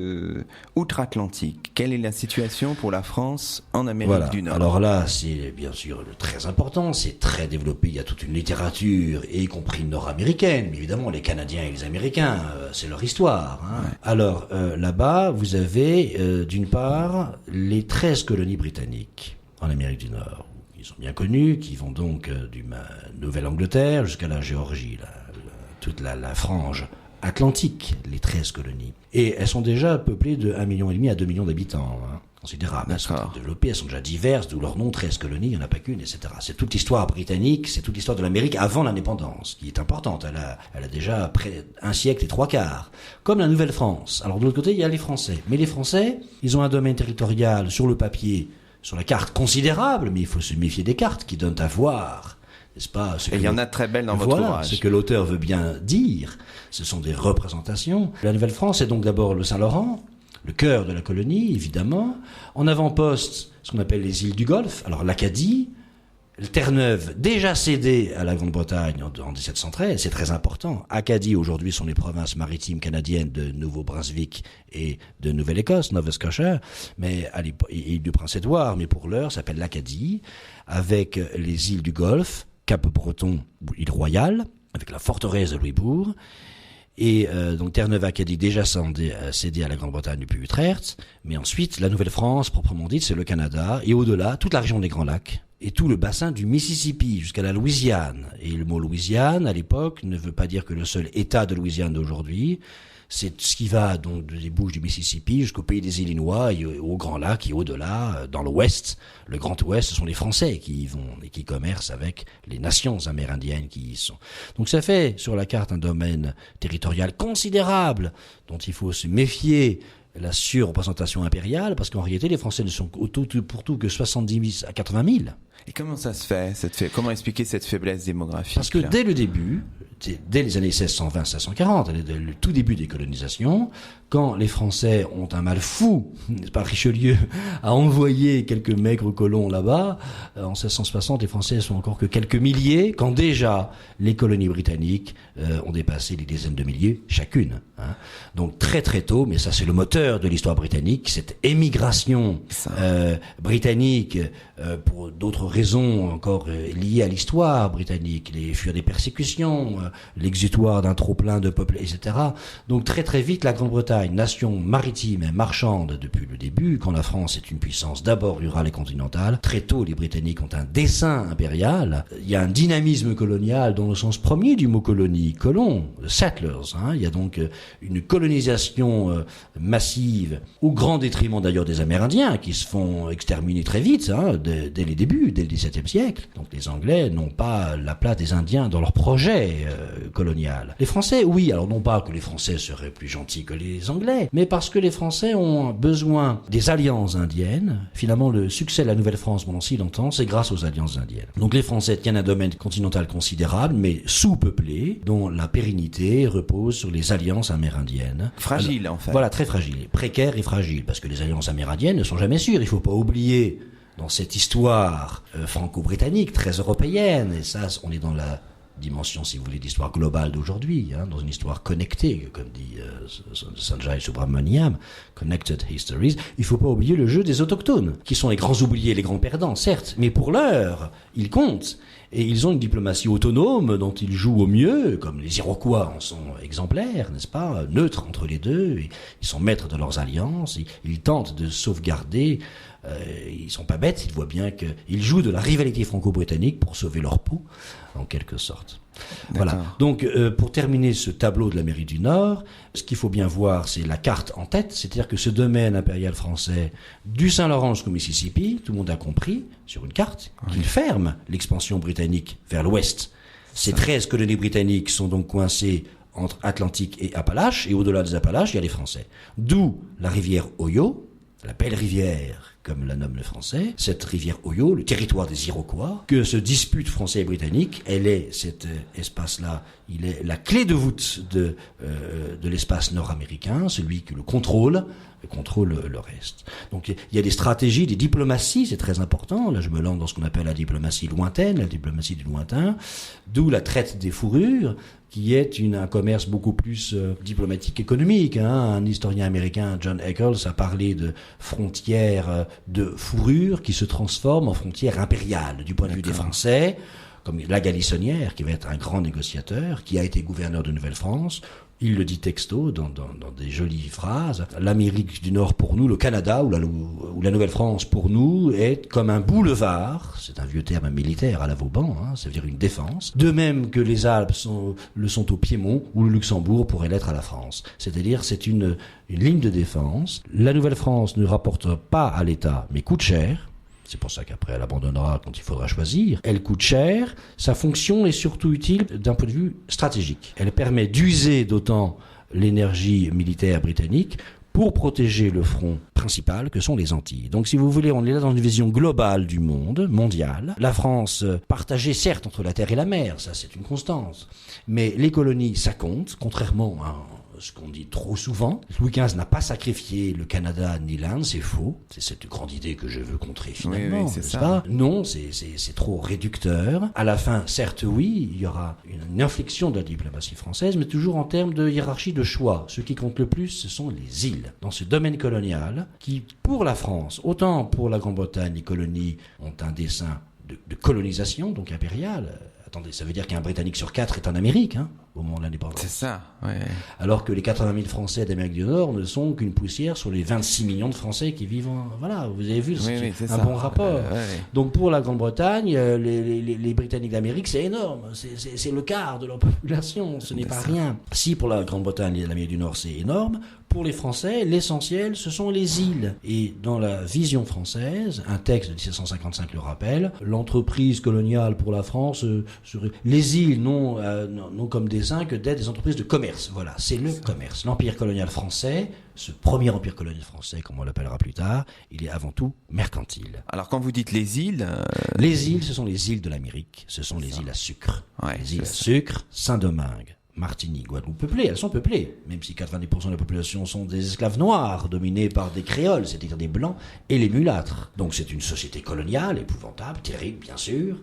outre-Atlantique, quelle est la situation pour la France en Amérique du Nord? Alors là, c'est bien sûr très important, c'est très développé, il y a toute une littérature, y compris nord-américaine, mais évidemment les Canadiens et les Américains, c'est leur histoire. Ouais. Alors là-bas, vous avez d'une part les 13 colonies britanniques en Amérique du Nord. Ils sont bien connus, qui vont donc du Nouvelle-Angleterre jusqu'à la Géorgie, toute la frange atlantique, les 13 colonies. Et elles sont déjà peuplées de 1,5 million à 2 millions d'habitants, considérables. Elles sont développées, elles sont déjà diverses, d'où leur nom, 13 colonies, il n'y en a pas qu'une, etc. C'est toute l'histoire britannique, c'est toute l'histoire de l'Amérique avant l'indépendance, qui est importante. Elle a déjà près un siècle et 3/4. Comme la Nouvelle-France. Alors de l'autre côté, il y a les Français. Mais les Français, ils ont un domaine territorial sur le papier, sur la carte considérable, mais il faut se méfier des cartes qui donnent à voir. N'est-ce pas, et il y en a très belles dans votre ouvrage. Ce que l'auteur veut bien dire, ce sont des représentations. La Nouvelle-France est donc d'abord le Saint-Laurent, le cœur de la colonie, évidemment. En avant-poste, ce qu'on appelle les îles du Golfe, alors l'Acadie, Terre-Neuve, déjà cédée à la Grande-Bretagne en 1713, c'est très important. Acadie, aujourd'hui, sont les provinces maritimes canadiennes de Nouveau-Brunswick et de Nouvelle-Écosse, Nova Scotia, mais à l'île du Prince-Édouard, mais pour l'heure, ça s'appelle l'Acadie, avec les îles du Golfe, Cap-Breton, île Royale, avec la forteresse de Louisbourg, et donc Terre-Neuve-Acadie déjà cédée à la Grande-Bretagne depuis Utrecht, mais ensuite la Nouvelle-France, proprement dite, c'est le Canada, et au-delà, toute la région des Grands Lacs, et tout le bassin du Mississippi jusqu'à la Louisiane. Et le mot Louisiane, à l'époque, ne veut pas dire que le seul État de Louisiane d'aujourd'hui. C'est ce qui va donc des bouches du Mississippi jusqu'au pays des Illinois et au Grand Lac et au-delà, dans l'Ouest. Le Grand Ouest, ce sont les Français qui y vont et qui commercent avec les nations amérindiennes qui y sont. Donc ça fait sur la carte un domaine territorial considérable dont il faut se méfier la surreprésentation impériale, parce qu'en réalité, les Français ne sont pour tout que 70 000 à 80 000. Et comment ça se fait, comment expliquer cette faiblesse démographique? Parce que dès le début, dès les années 1620-1640, le tout début des colonisations, quand les Français ont un mal fou, n'est-ce pas, Richelieu a envoyé quelques maigres colons là-bas, en 1660, les Français sont encore que quelques milliers, quand déjà les colonies britanniques ont dépassé les dizaines de milliers chacune. Donc très très tôt, mais ça c'est le moteur de l'histoire britannique, cette émigration britannique, pour d'autres raisons encore liées à l'histoire britannique, les fuir des persécutions, l'exutoire d'un trop-plein de peuple, etc. Donc très très vite, la Grande-Bretagne, nation maritime et marchande depuis le début, quand la France est une puissance d'abord rurale et continentale, très tôt les Britanniques ont un dessein impérial, il y a un dynamisme colonial dans le sens premier du mot colonie, colon, settlers, il y a donc une colonisation massive, au grand détriment d'ailleurs des Amérindiens, qui se font exterminer très vite, dès les débuts, dès le XVIIe siècle. Donc les Anglais n'ont pas la place des Indiens dans leur projet colonial. Les Français, oui, alors non pas que les Français seraient plus gentils que les Anglais, mais parce que les Français ont besoin des alliances indiennes. Finalement, le succès de la Nouvelle-France pendant si longtemps, c'est grâce aux alliances indiennes. Donc les Français tiennent un domaine continental considérable, mais sous-peuplé, dont la pérennité repose sur les alliances amérindiennes. Fragile, en fait. Voilà, très fragile, précaire et fragile, parce que les alliances amérindiennes ne sont jamais sûres. Il ne faut pas oublier, dans cette histoire franco-britannique, très européenne, et ça, on est dans la dimension, si vous voulez, d'histoire globale d'aujourd'hui, dans une histoire connectée, comme dit Sanjay Subramaniam, Connected Histories, il ne faut pas oublier le jeu des autochtones, qui sont les grands oubliés, les grands perdants, certes, mais pour l'heure, ils comptent. Et ils ont une diplomatie autonome dont ils jouent au mieux, comme les Iroquois en sont exemplaires, n'est-ce pas, neutres entre les deux, ils sont maîtres de leurs alliances, ils tentent de sauvegarder, ils sont pas bêtes, ils voient bien qu'ils jouent de la rivalité franco-britannique pour sauver leur peau, en quelque sorte. D'accord. Voilà. Donc, pour terminer ce tableau de l'Amérique du Nord, ce qu'il faut bien voir, c'est la carte en tête, c'est-à-dire que ce domaine impérial français, du Saint-Laurent jusqu'au Mississippi, tout le monde a compris, sur une carte, qu'il ferme l'expansion britannique vers l'ouest. Ces 13 colonies britanniques sont donc coincées entre Atlantique et Appalaches, et au-delà des Appalaches, il y a les Français. D'où la rivière Ohio, la belle rivière, comme la nomme le français, cette rivière Ohio, le territoire des Iroquois, que se disputent Français et Britanniques, cet espace-là, il est la clé de voûte de l'espace nord-américain, celui qui le contrôle le reste. Donc il y a des stratégies, des diplomaties, c'est très important. Là, je me lance dans ce qu'on appelle la diplomatie lointaine, la diplomatie du lointain, d'où la traite des fourrures, qui est un commerce beaucoup plus diplomatique, économique. Un historien américain, John Eccles, a parlé de frontières de fourrure qui se transforment en frontières impériales du point de vue des Français, comme la Galissonnière, qui va être un grand négociateur, qui a été gouverneur de Nouvelle-France. Il le dit texto, dans des jolies phrases. L'Amérique du Nord pour nous, le Canada ou la Nouvelle-France pour nous est comme un boulevard, c'est un vieux terme militaire à la Vauban, ça veut dire une défense. De même que les Alpes le sont au Piémont ou le Luxembourg pourrait l'être à la France. C'est-à-dire c'est une ligne de défense. La Nouvelle-France ne rapporte pas à l'État, mais coûte cher. C'est pour ça qu'après elle abandonnera quand il faudra choisir. Elle coûte cher, sa fonction est surtout utile d'un point de vue stratégique. Elle permet d'user d'autant l'énergie militaire britannique pour protéger le front principal que sont les Antilles. Donc si vous voulez, on est là dans une vision globale du monde, mondiale. La France partagée certes entre la terre et la mer, ça c'est une constance. Mais les colonies, ça compte, contrairement à ce qu'on dit trop souvent. Louis XV n'a pas sacrifié le Canada ni l'Inde, c'est faux. C'est cette grande idée que je veux contrer finalement. Oui, c'est ça. Pas non, c'est trop réducteur. À la fin, certes, oui, il y aura une inflexion de la diplomatie française, mais toujours en termes de hiérarchie de choix. Ce qui compte le plus, ce sont les îles. Dans ce domaine colonial, qui, pour la France, autant pour la Grande-Bretagne, les colonies ont un dessein de colonisation, donc impériale. Attendez, ça veut dire qu'un Britannique sur 4 est en Amérique, au moment de l'indépendance. C'est ça, ouais. Alors que les 80 000 Français d'Amérique du Nord ne sont qu'une poussière sur les 26 millions de Français qui vivent Voilà, vous avez vu, c'est un bon rapport. Donc pour la Grande-Bretagne, les Britanniques d'Amérique, c'est énorme. C'est le quart de leur population, ce n'est pas rien. Si pour la Grande-Bretagne et l'Amérique du Nord, c'est énorme, pour les Français, l'essentiel, ce sont les îles. Et dans la vision française, un texte de 1755 le rappelle, l'entreprise coloniale pour la France serait les îles, non comme dessein que d'être des entreprises de commerce. Voilà, c'est le commerce. L'empire colonial français, ce premier empire colonial français, comme on l'appellera plus tard, il est avant tout mercantile. Alors quand vous dites les îles... Les îles, ce sont les îles de l'Amérique. Ce sont les îles à sucre. Ouais, les îles à sucre, Saint-Domingue, Martinique, Guadeloupe peuplées, elles sont peuplées, même si 90% de la population sont des esclaves noirs, dominés par des créoles, c'est-à-dire des blancs, et les mulâtres. Donc c'est une société coloniale, épouvantable, terrible bien sûr.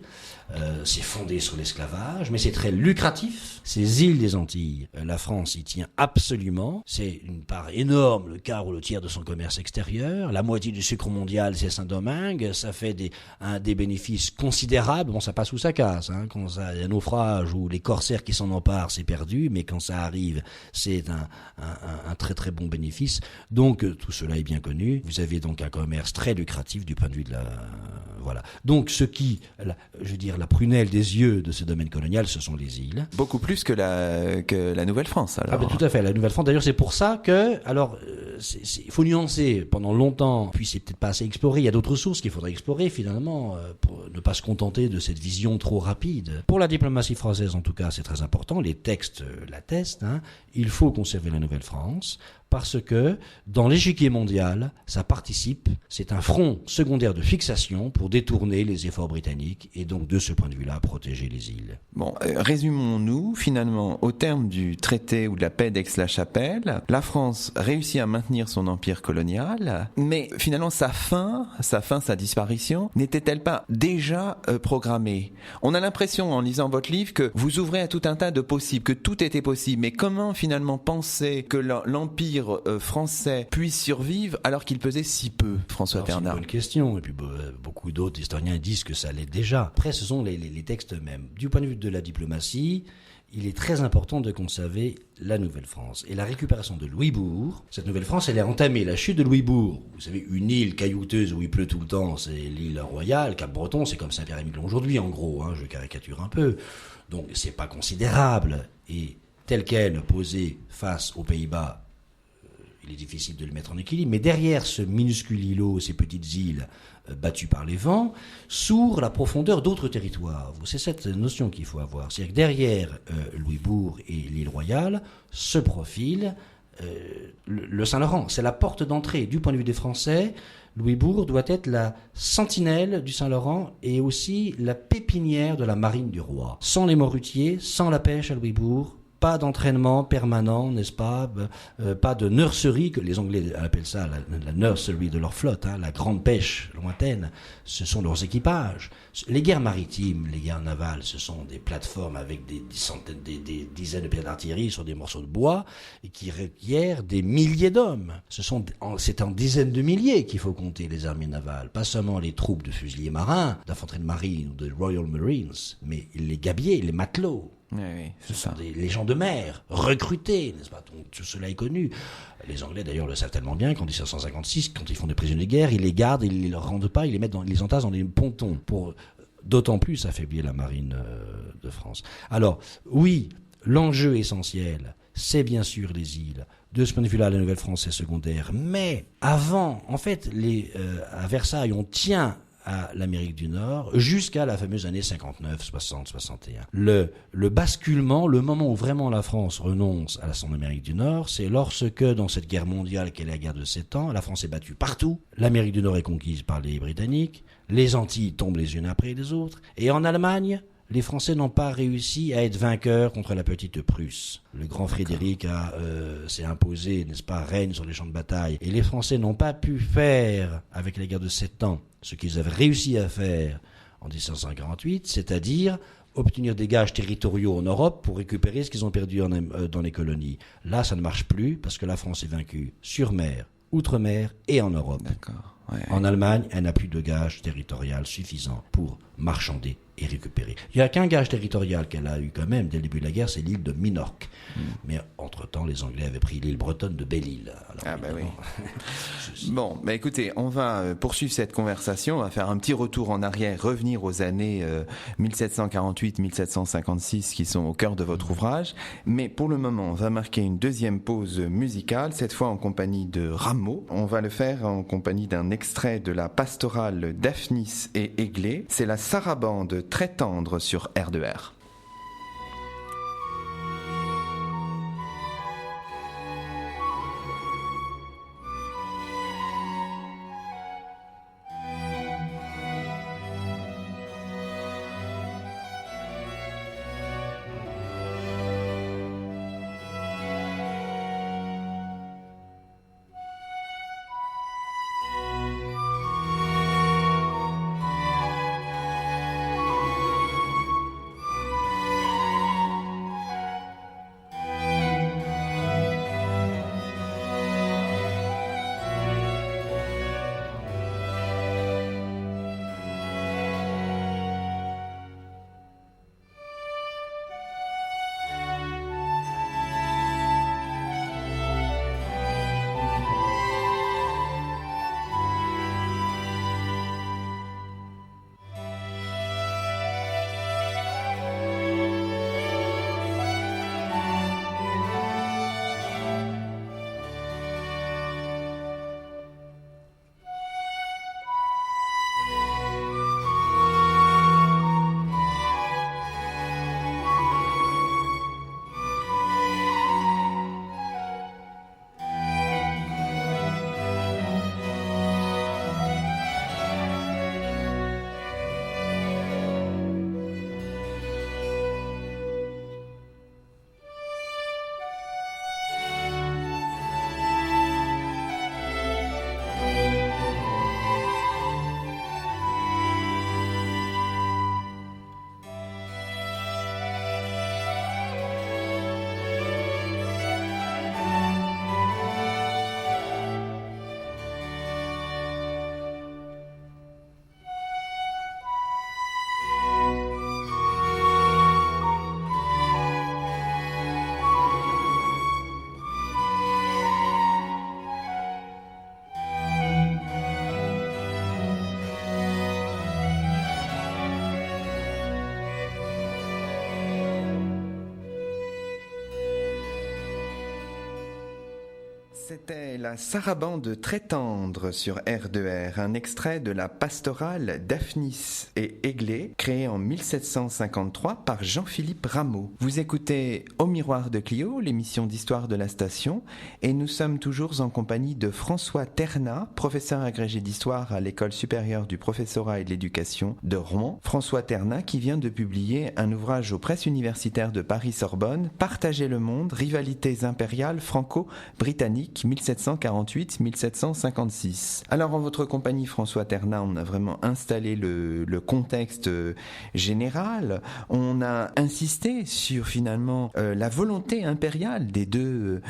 C'est fondé sur l'esclavage, mais c'est très lucratif. Ces îles des Antilles, la France y tient absolument. C'est une part énorme, le quart ou le tiers de son commerce extérieur. La moitié du sucre mondial, c'est Saint-Domingue. Ça fait des bénéfices considérables. Bon, ça passe ou ça casse. Hein. Quand il y a un naufrage ou les corsaires qui s'en emparent, c'est perdu. Mais quand ça arrive, c'est un très très bon bénéfice. Donc tout cela est bien connu. Vous avez donc un commerce très lucratif du point de vue de la... Voilà. Donc la prunelle des yeux de ce domaine colonial, ce sont les îles. Beaucoup plus que la Nouvelle-France, alors. Ah ben, tout à fait, la Nouvelle-France. D'ailleurs, c'est pour ça que, alors, il faut nuancer pendant longtemps, puis c'est peut-être pas assez exploré. Il y a d'autres sources qu'il faudrait explorer, finalement, pour ne pas se contenter de cette vision trop rapide. Pour la diplomatie française, en tout cas, c'est très important. Les textes l'attestent. Hein. Il faut conserver la Nouvelle-France. Parce que dans l'échiquier mondial, ça participe, c'est un front secondaire de fixation pour détourner les efforts britanniques et donc de ce point de vue-là, protéger les îles. Bon, résumons-nous, finalement, au terme du traité ou de la paix d'Aix-la-Chapelle, la France réussit à maintenir son empire colonial, mais finalement sa disparition, n'était-elle pas déjà programmée? On a l'impression, en lisant votre livre, que vous ouvrez à tout un tas de possibles, que tout était possible, mais comment finalement penser que l'empire français puisse survivre alors qu'il pesait si peu, François Bernard? C'est une bonne question, et puis beaucoup d'autres historiens disent que ça l'est déjà. Après, ce sont les textes mêmes. Du point de vue de la diplomatie, il est très important de conserver la Nouvelle-France. Et la récupération de Louisbourg, cette Nouvelle-France, elle est entamée. La chute de Louisbourg, vous savez, une île caillouteuse où il pleut tout le temps, c'est l'île Royale. Cap-Breton, c'est comme Saint-Pierre-et-Miquelon aujourd'hui, en gros, hein, je caricature un peu. Donc, c'est pas considérable. Et tel quel, posé face aux Pays-Bas, il est difficile de le mettre en équilibre, mais derrière ce minuscule îlot, ces petites îles battues par les vents, s'ouvre la profondeur d'autres territoires. C'est cette notion qu'il faut avoir. C'est-à-dire que derrière Louisbourg et l'île Royale se profile le Saint-Laurent. C'est la porte d'entrée. Du point de vue des Français, Louisbourg doit être la sentinelle du Saint-Laurent et aussi la pépinière de la marine du roi. Sans les morutiers, sans la pêche à Louisbourg, pas d'entraînement permanent, n'est-ce pas? Pas de nurserie, que les Anglais appellent ça la nursery de leur flotte, hein, la grande pêche lointaine. Ce sont leurs équipages. Les guerres maritimes, les guerres navales, ce sont des plateformes avec des dizaines de pieds d'artillerie sur des morceaux de bois et qui requièrent des milliers d'hommes. C'est en dizaines de milliers qu'il faut compter les armées navales, pas seulement les troupes de fusiliers marins, d'infanterie de marine ou de Royal Marines, mais les gabiers, les matelots. Oui, ce sont les gens de mer, recrutés, n'est-ce pas? Donc, tout cela est connu. Les Anglais, d'ailleurs, le savent tellement bien qu'en 1756, quand ils font des prisonniers de guerre, ils les gardent, ils ne les rendent pas, ils les entassent dans des pontons pour d'autant plus affaiblir la marine de France. Alors, oui, l'enjeu essentiel, c'est bien sûr les îles. De ce point de vue-là, la Nouvelle-France est secondaire. Mais avant, en fait, à Versailles, on tient à l'Amérique du Nord jusqu'à la fameuse année 59, 60, 61. Le basculement, le moment où vraiment la France renonce à son Amérique du Nord, c'est lorsque, dans cette guerre mondiale qu'est la guerre de 7 ans, la France est battue partout, l'Amérique du Nord est conquise par les Britanniques, les Antilles tombent les unes après les autres, et en Allemagne, les Français n'ont pas réussi à être vainqueurs contre la petite Prusse. Le grand Frédéric s'est imposé, n'est-ce pas, règne sur les champs de bataille. Et les Français n'ont pas pu faire, avec la guerre de 7 ans, ce qu'ils avaient réussi à faire en 1748, c'est-à-dire obtenir des gages territoriaux en Europe pour récupérer ce qu'ils ont perdu dans les colonies. Là, ça ne marche plus parce que la France est vaincue sur mer, outre-mer et en Europe. D'accord. Ouais. En Allemagne, elle n'a plus de gage territorial suffisant pour marchander et récupérer. Il n'y a qu'un gage territorial qu'elle a eu quand même dès le début de la guerre, c'est l'île de Minorque. Mais entre-temps, les Anglais avaient pris l'île bretonne de Belle-Île. Alors, oui. Bon, écoutez, on va poursuivre cette conversation, on va faire un petit retour en arrière, revenir aux années 1748-1756 qui sont au cœur de votre ouvrage. Mais pour le moment, on va marquer une deuxième pause musicale, cette fois en compagnie de Rameau. On va le faire en compagnie d'un extrait de la pastorale Daphnis et Églé. C'est la sarabande très tendre sur R2R. C'était la sarabande très tendre sur R2R, un extrait de la pastorale Daphnis et Églé, créée en 1753 par Jean-Philippe Rameau. Vous écoutez Au Miroir de Clio, l'émission d'histoire de la station, et nous sommes toujours en compagnie de François Ternat, professeur agrégé d'histoire à l'École supérieure du professorat et de l'éducation de Rouen. François Ternat qui vient de publier un ouvrage aux presses universitaires de Paris-Sorbonne, Partager le monde, rivalités impériales franco-britanniques 1748-1756. Alors en votre compagnie François Ternat, on a vraiment installé le contexte général, on a insisté sur finalement la volonté impériale des deux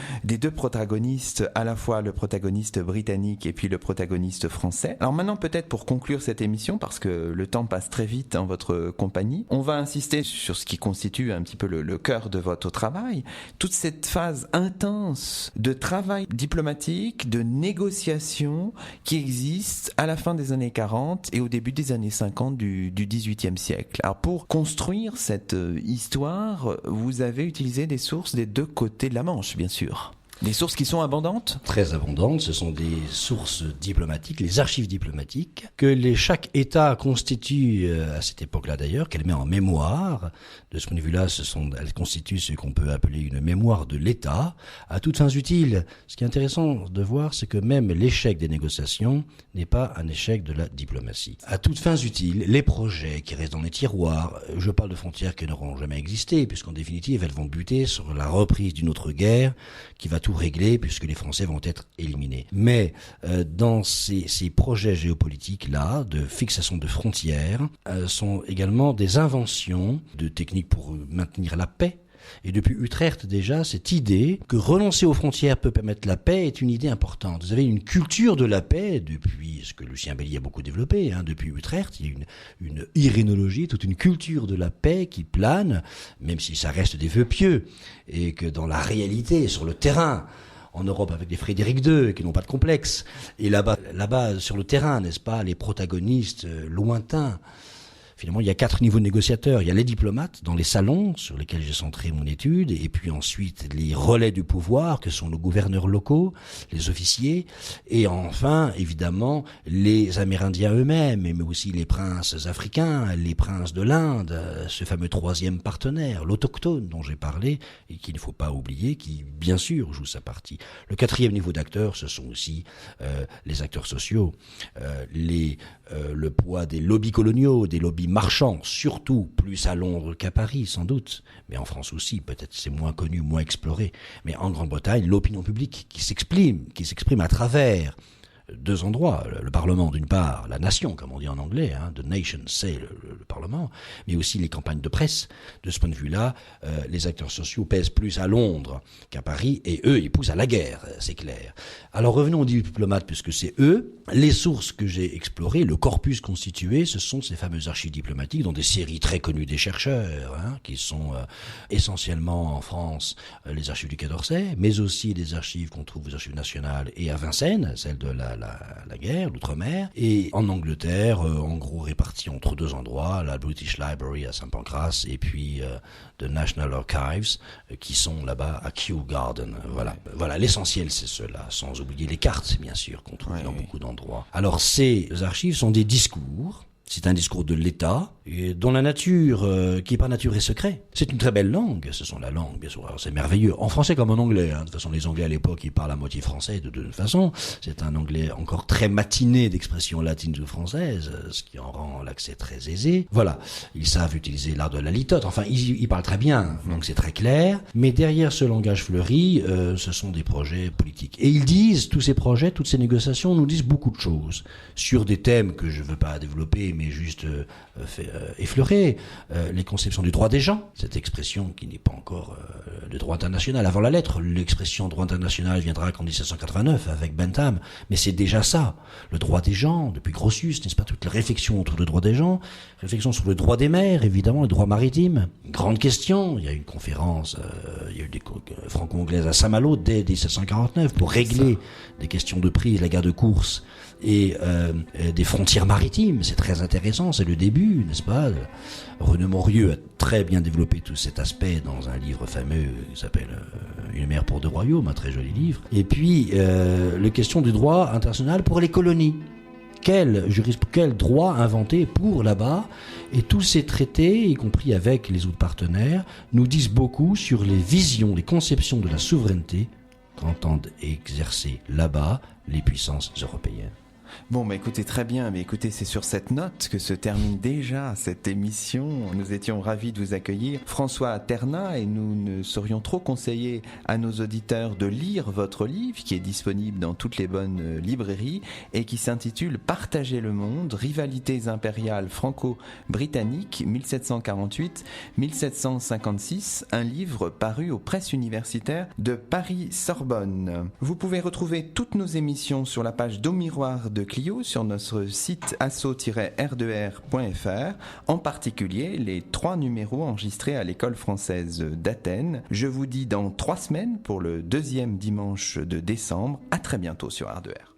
protagonistes, à la fois le protagoniste britannique et puis le protagoniste français. Alors maintenant peut-être pour conclure cette émission, parce que le temps passe très vite en votre compagnie, on va insister sur ce qui constitue un petit peu le cœur de votre travail, toute cette phase intense de travail diplomatique, de négociation qui existe à la fin des années 40 et au début des années 50 du XVIIIe siècle. Alors pour construire cette histoire, vous avez utilisé des sources des deux côtés de la Manche, bien sûr. Des sources qui sont abondantes ? Très abondantes, ce sont des sources diplomatiques, les archives diplomatiques, que chaque État constitue, à cette époque-là d'ailleurs, qu'elle met en mémoire. De ce point de vue-là, elles constituent ce qu'on peut appeler une mémoire de l'État, à toutes fins utiles. Ce qui est intéressant de voir, c'est que même l'échec des négociations n'est pas un échec de la diplomatie. À toutes fins utiles, les projets qui restent dans les tiroirs, je parle de frontières qui n'auront jamais existé, puisqu'en définitive, elles vont buter sur la reprise d'une autre guerre qui va tout régler puisque les Français vont être éliminés. Mais dans ces projets géopolitiques-là, de fixation de frontières, sont également des inventions de techniques pour maintenir la paix. Et depuis Utrecht déjà, cette idée que renoncer aux frontières peut permettre la paix est une idée importante. Vous avez une culture de la paix depuis ce que Lucien Belli a beaucoup développé, depuis Utrecht. Il y a une irénologie, toute une culture de la paix qui plane, même si ça reste des vœux pieux, et que dans la réalité, sur le terrain, en Europe avec des Frédéric II qui n'ont pas de complexe, et là-bas sur le terrain, n'est-ce pas, les protagonistes lointains. Finalement, il y a 4 niveaux de négociateurs. Il y a les diplomates dans les salons sur lesquels j'ai centré mon étude, et puis ensuite les relais du pouvoir que sont nos gouverneurs locaux, les officiers, et enfin, évidemment, les Amérindiens eux-mêmes, mais aussi les princes africains, les princes de l'Inde, ce fameux 3e partenaire, l'autochtone dont j'ai parlé, et qu'il ne faut pas oublier, qui, bien sûr, joue sa partie. Le 4e niveau d'acteurs, ce sont aussi les acteurs sociaux, le poids des lobbies coloniaux, des lobbies marchands, surtout plus à Londres qu'à Paris sans doute, mais en France aussi, peut-être c'est moins connu, moins exploré, mais en Grande-Bretagne, l'opinion publique qui s'exprime à travers 2 endroits, le Parlement d'une part, la nation comme on dit en anglais, the nation c'est le Parlement, mais aussi les campagnes de presse. De ce point de vue-là, les acteurs sociaux pèsent plus à Londres qu'à Paris, et eux ils poussent à la guerre, c'est clair. Alors revenons aux diplomates, puisque c'est eux. Les sources que j'ai explorées, le corpus constitué, ce sont ces fameuses archives diplomatiques dans des séries très connues des chercheurs, qui sont essentiellement en France les archives du Quai d'Orsay, mais aussi des archives qu'on trouve aux archives nationales et à Vincennes, celles de la guerre, l'outre-mer, et en Angleterre, en gros répartis entre 2 endroits, la British Library à Saint-Pancras et puis the National Archives, qui sont là-bas à Kew Garden. Voilà, l'essentiel c'est cela, sans oublier les cartes bien sûr qu'on trouve dans beaucoup d'endroits. Alors ces archives sont des discours. C'est un discours de l'État, dont la nature, qui par nature est secret. C'est une très belle langue, ce sont la langue, bien sûr, alors c'est merveilleux. En français comme en anglais, de toute façon les Anglais à l'époque, ils parlent à moitié français de toute façon. C'est un anglais encore très matiné d'expressions latines ou françaises, ce qui en rend l'accès très aisé. Voilà, ils savent utiliser l'art de la litote, enfin ils parlent très bien, donc c'est très clair. Mais derrière ce langage fleuri, ce sont des projets politiques. Et ils disent, tous ces projets, toutes ces négociations nous disent beaucoup de choses, sur des thèmes que je ne veux pas développer, mais juste effleurer, les conceptions du droit des gens, cette expression qui n'est pas encore le droit international. Avant la lettre, l'expression droit international viendra qu'en 1789 avec Bentham, mais c'est déjà ça, le droit des gens, depuis Grotius, n'est-ce pas, toutes les réflexions autour du droit des gens, réflexions sur le droit des mers, évidemment, le droit maritime, grande question, il y a eu une conférence, il y a eu des franco-anglaises à Saint-Malo dès 1749 pour régler des questions de prix, la guerre de course, et des frontières maritimes, c'est très intéressant, c'est le début, n'est-ce pas? René Morieux a très bien développé tout cet aspect dans un livre fameux qui s'appelle Une mer pour deux royaumes, un très joli livre. Et puis, les questions du droit international pour les colonies. Quel droit inventer pour là-bas? Et tous ces traités, y compris avec les autres partenaires, nous disent beaucoup sur les visions, les conceptions de la souveraineté qu'entendent exercer là-bas les puissances européennes. Bon, écoutez, très bien, mais écoutez, c'est sur cette note que se termine déjà cette émission. Nous étions ravis de vous accueillir, François Ternat, et nous ne saurions trop conseiller à nos auditeurs de lire votre livre, qui est disponible dans toutes les bonnes librairies, et qui s'intitule « Partager le monde, rivalités impériales franco-britanniques 1748-1756 », un livre paru aux presses universitaires de Paris-Sorbonne. Vous pouvez retrouver toutes nos émissions sur la page d'Au-Miroir de Clio sur notre site asso-r2r.fr, en particulier les 3 numéros enregistrés à l'école française d'Athènes. Je vous dis dans 3 semaines pour le 2e dimanche de décembre. À très bientôt sur R2R.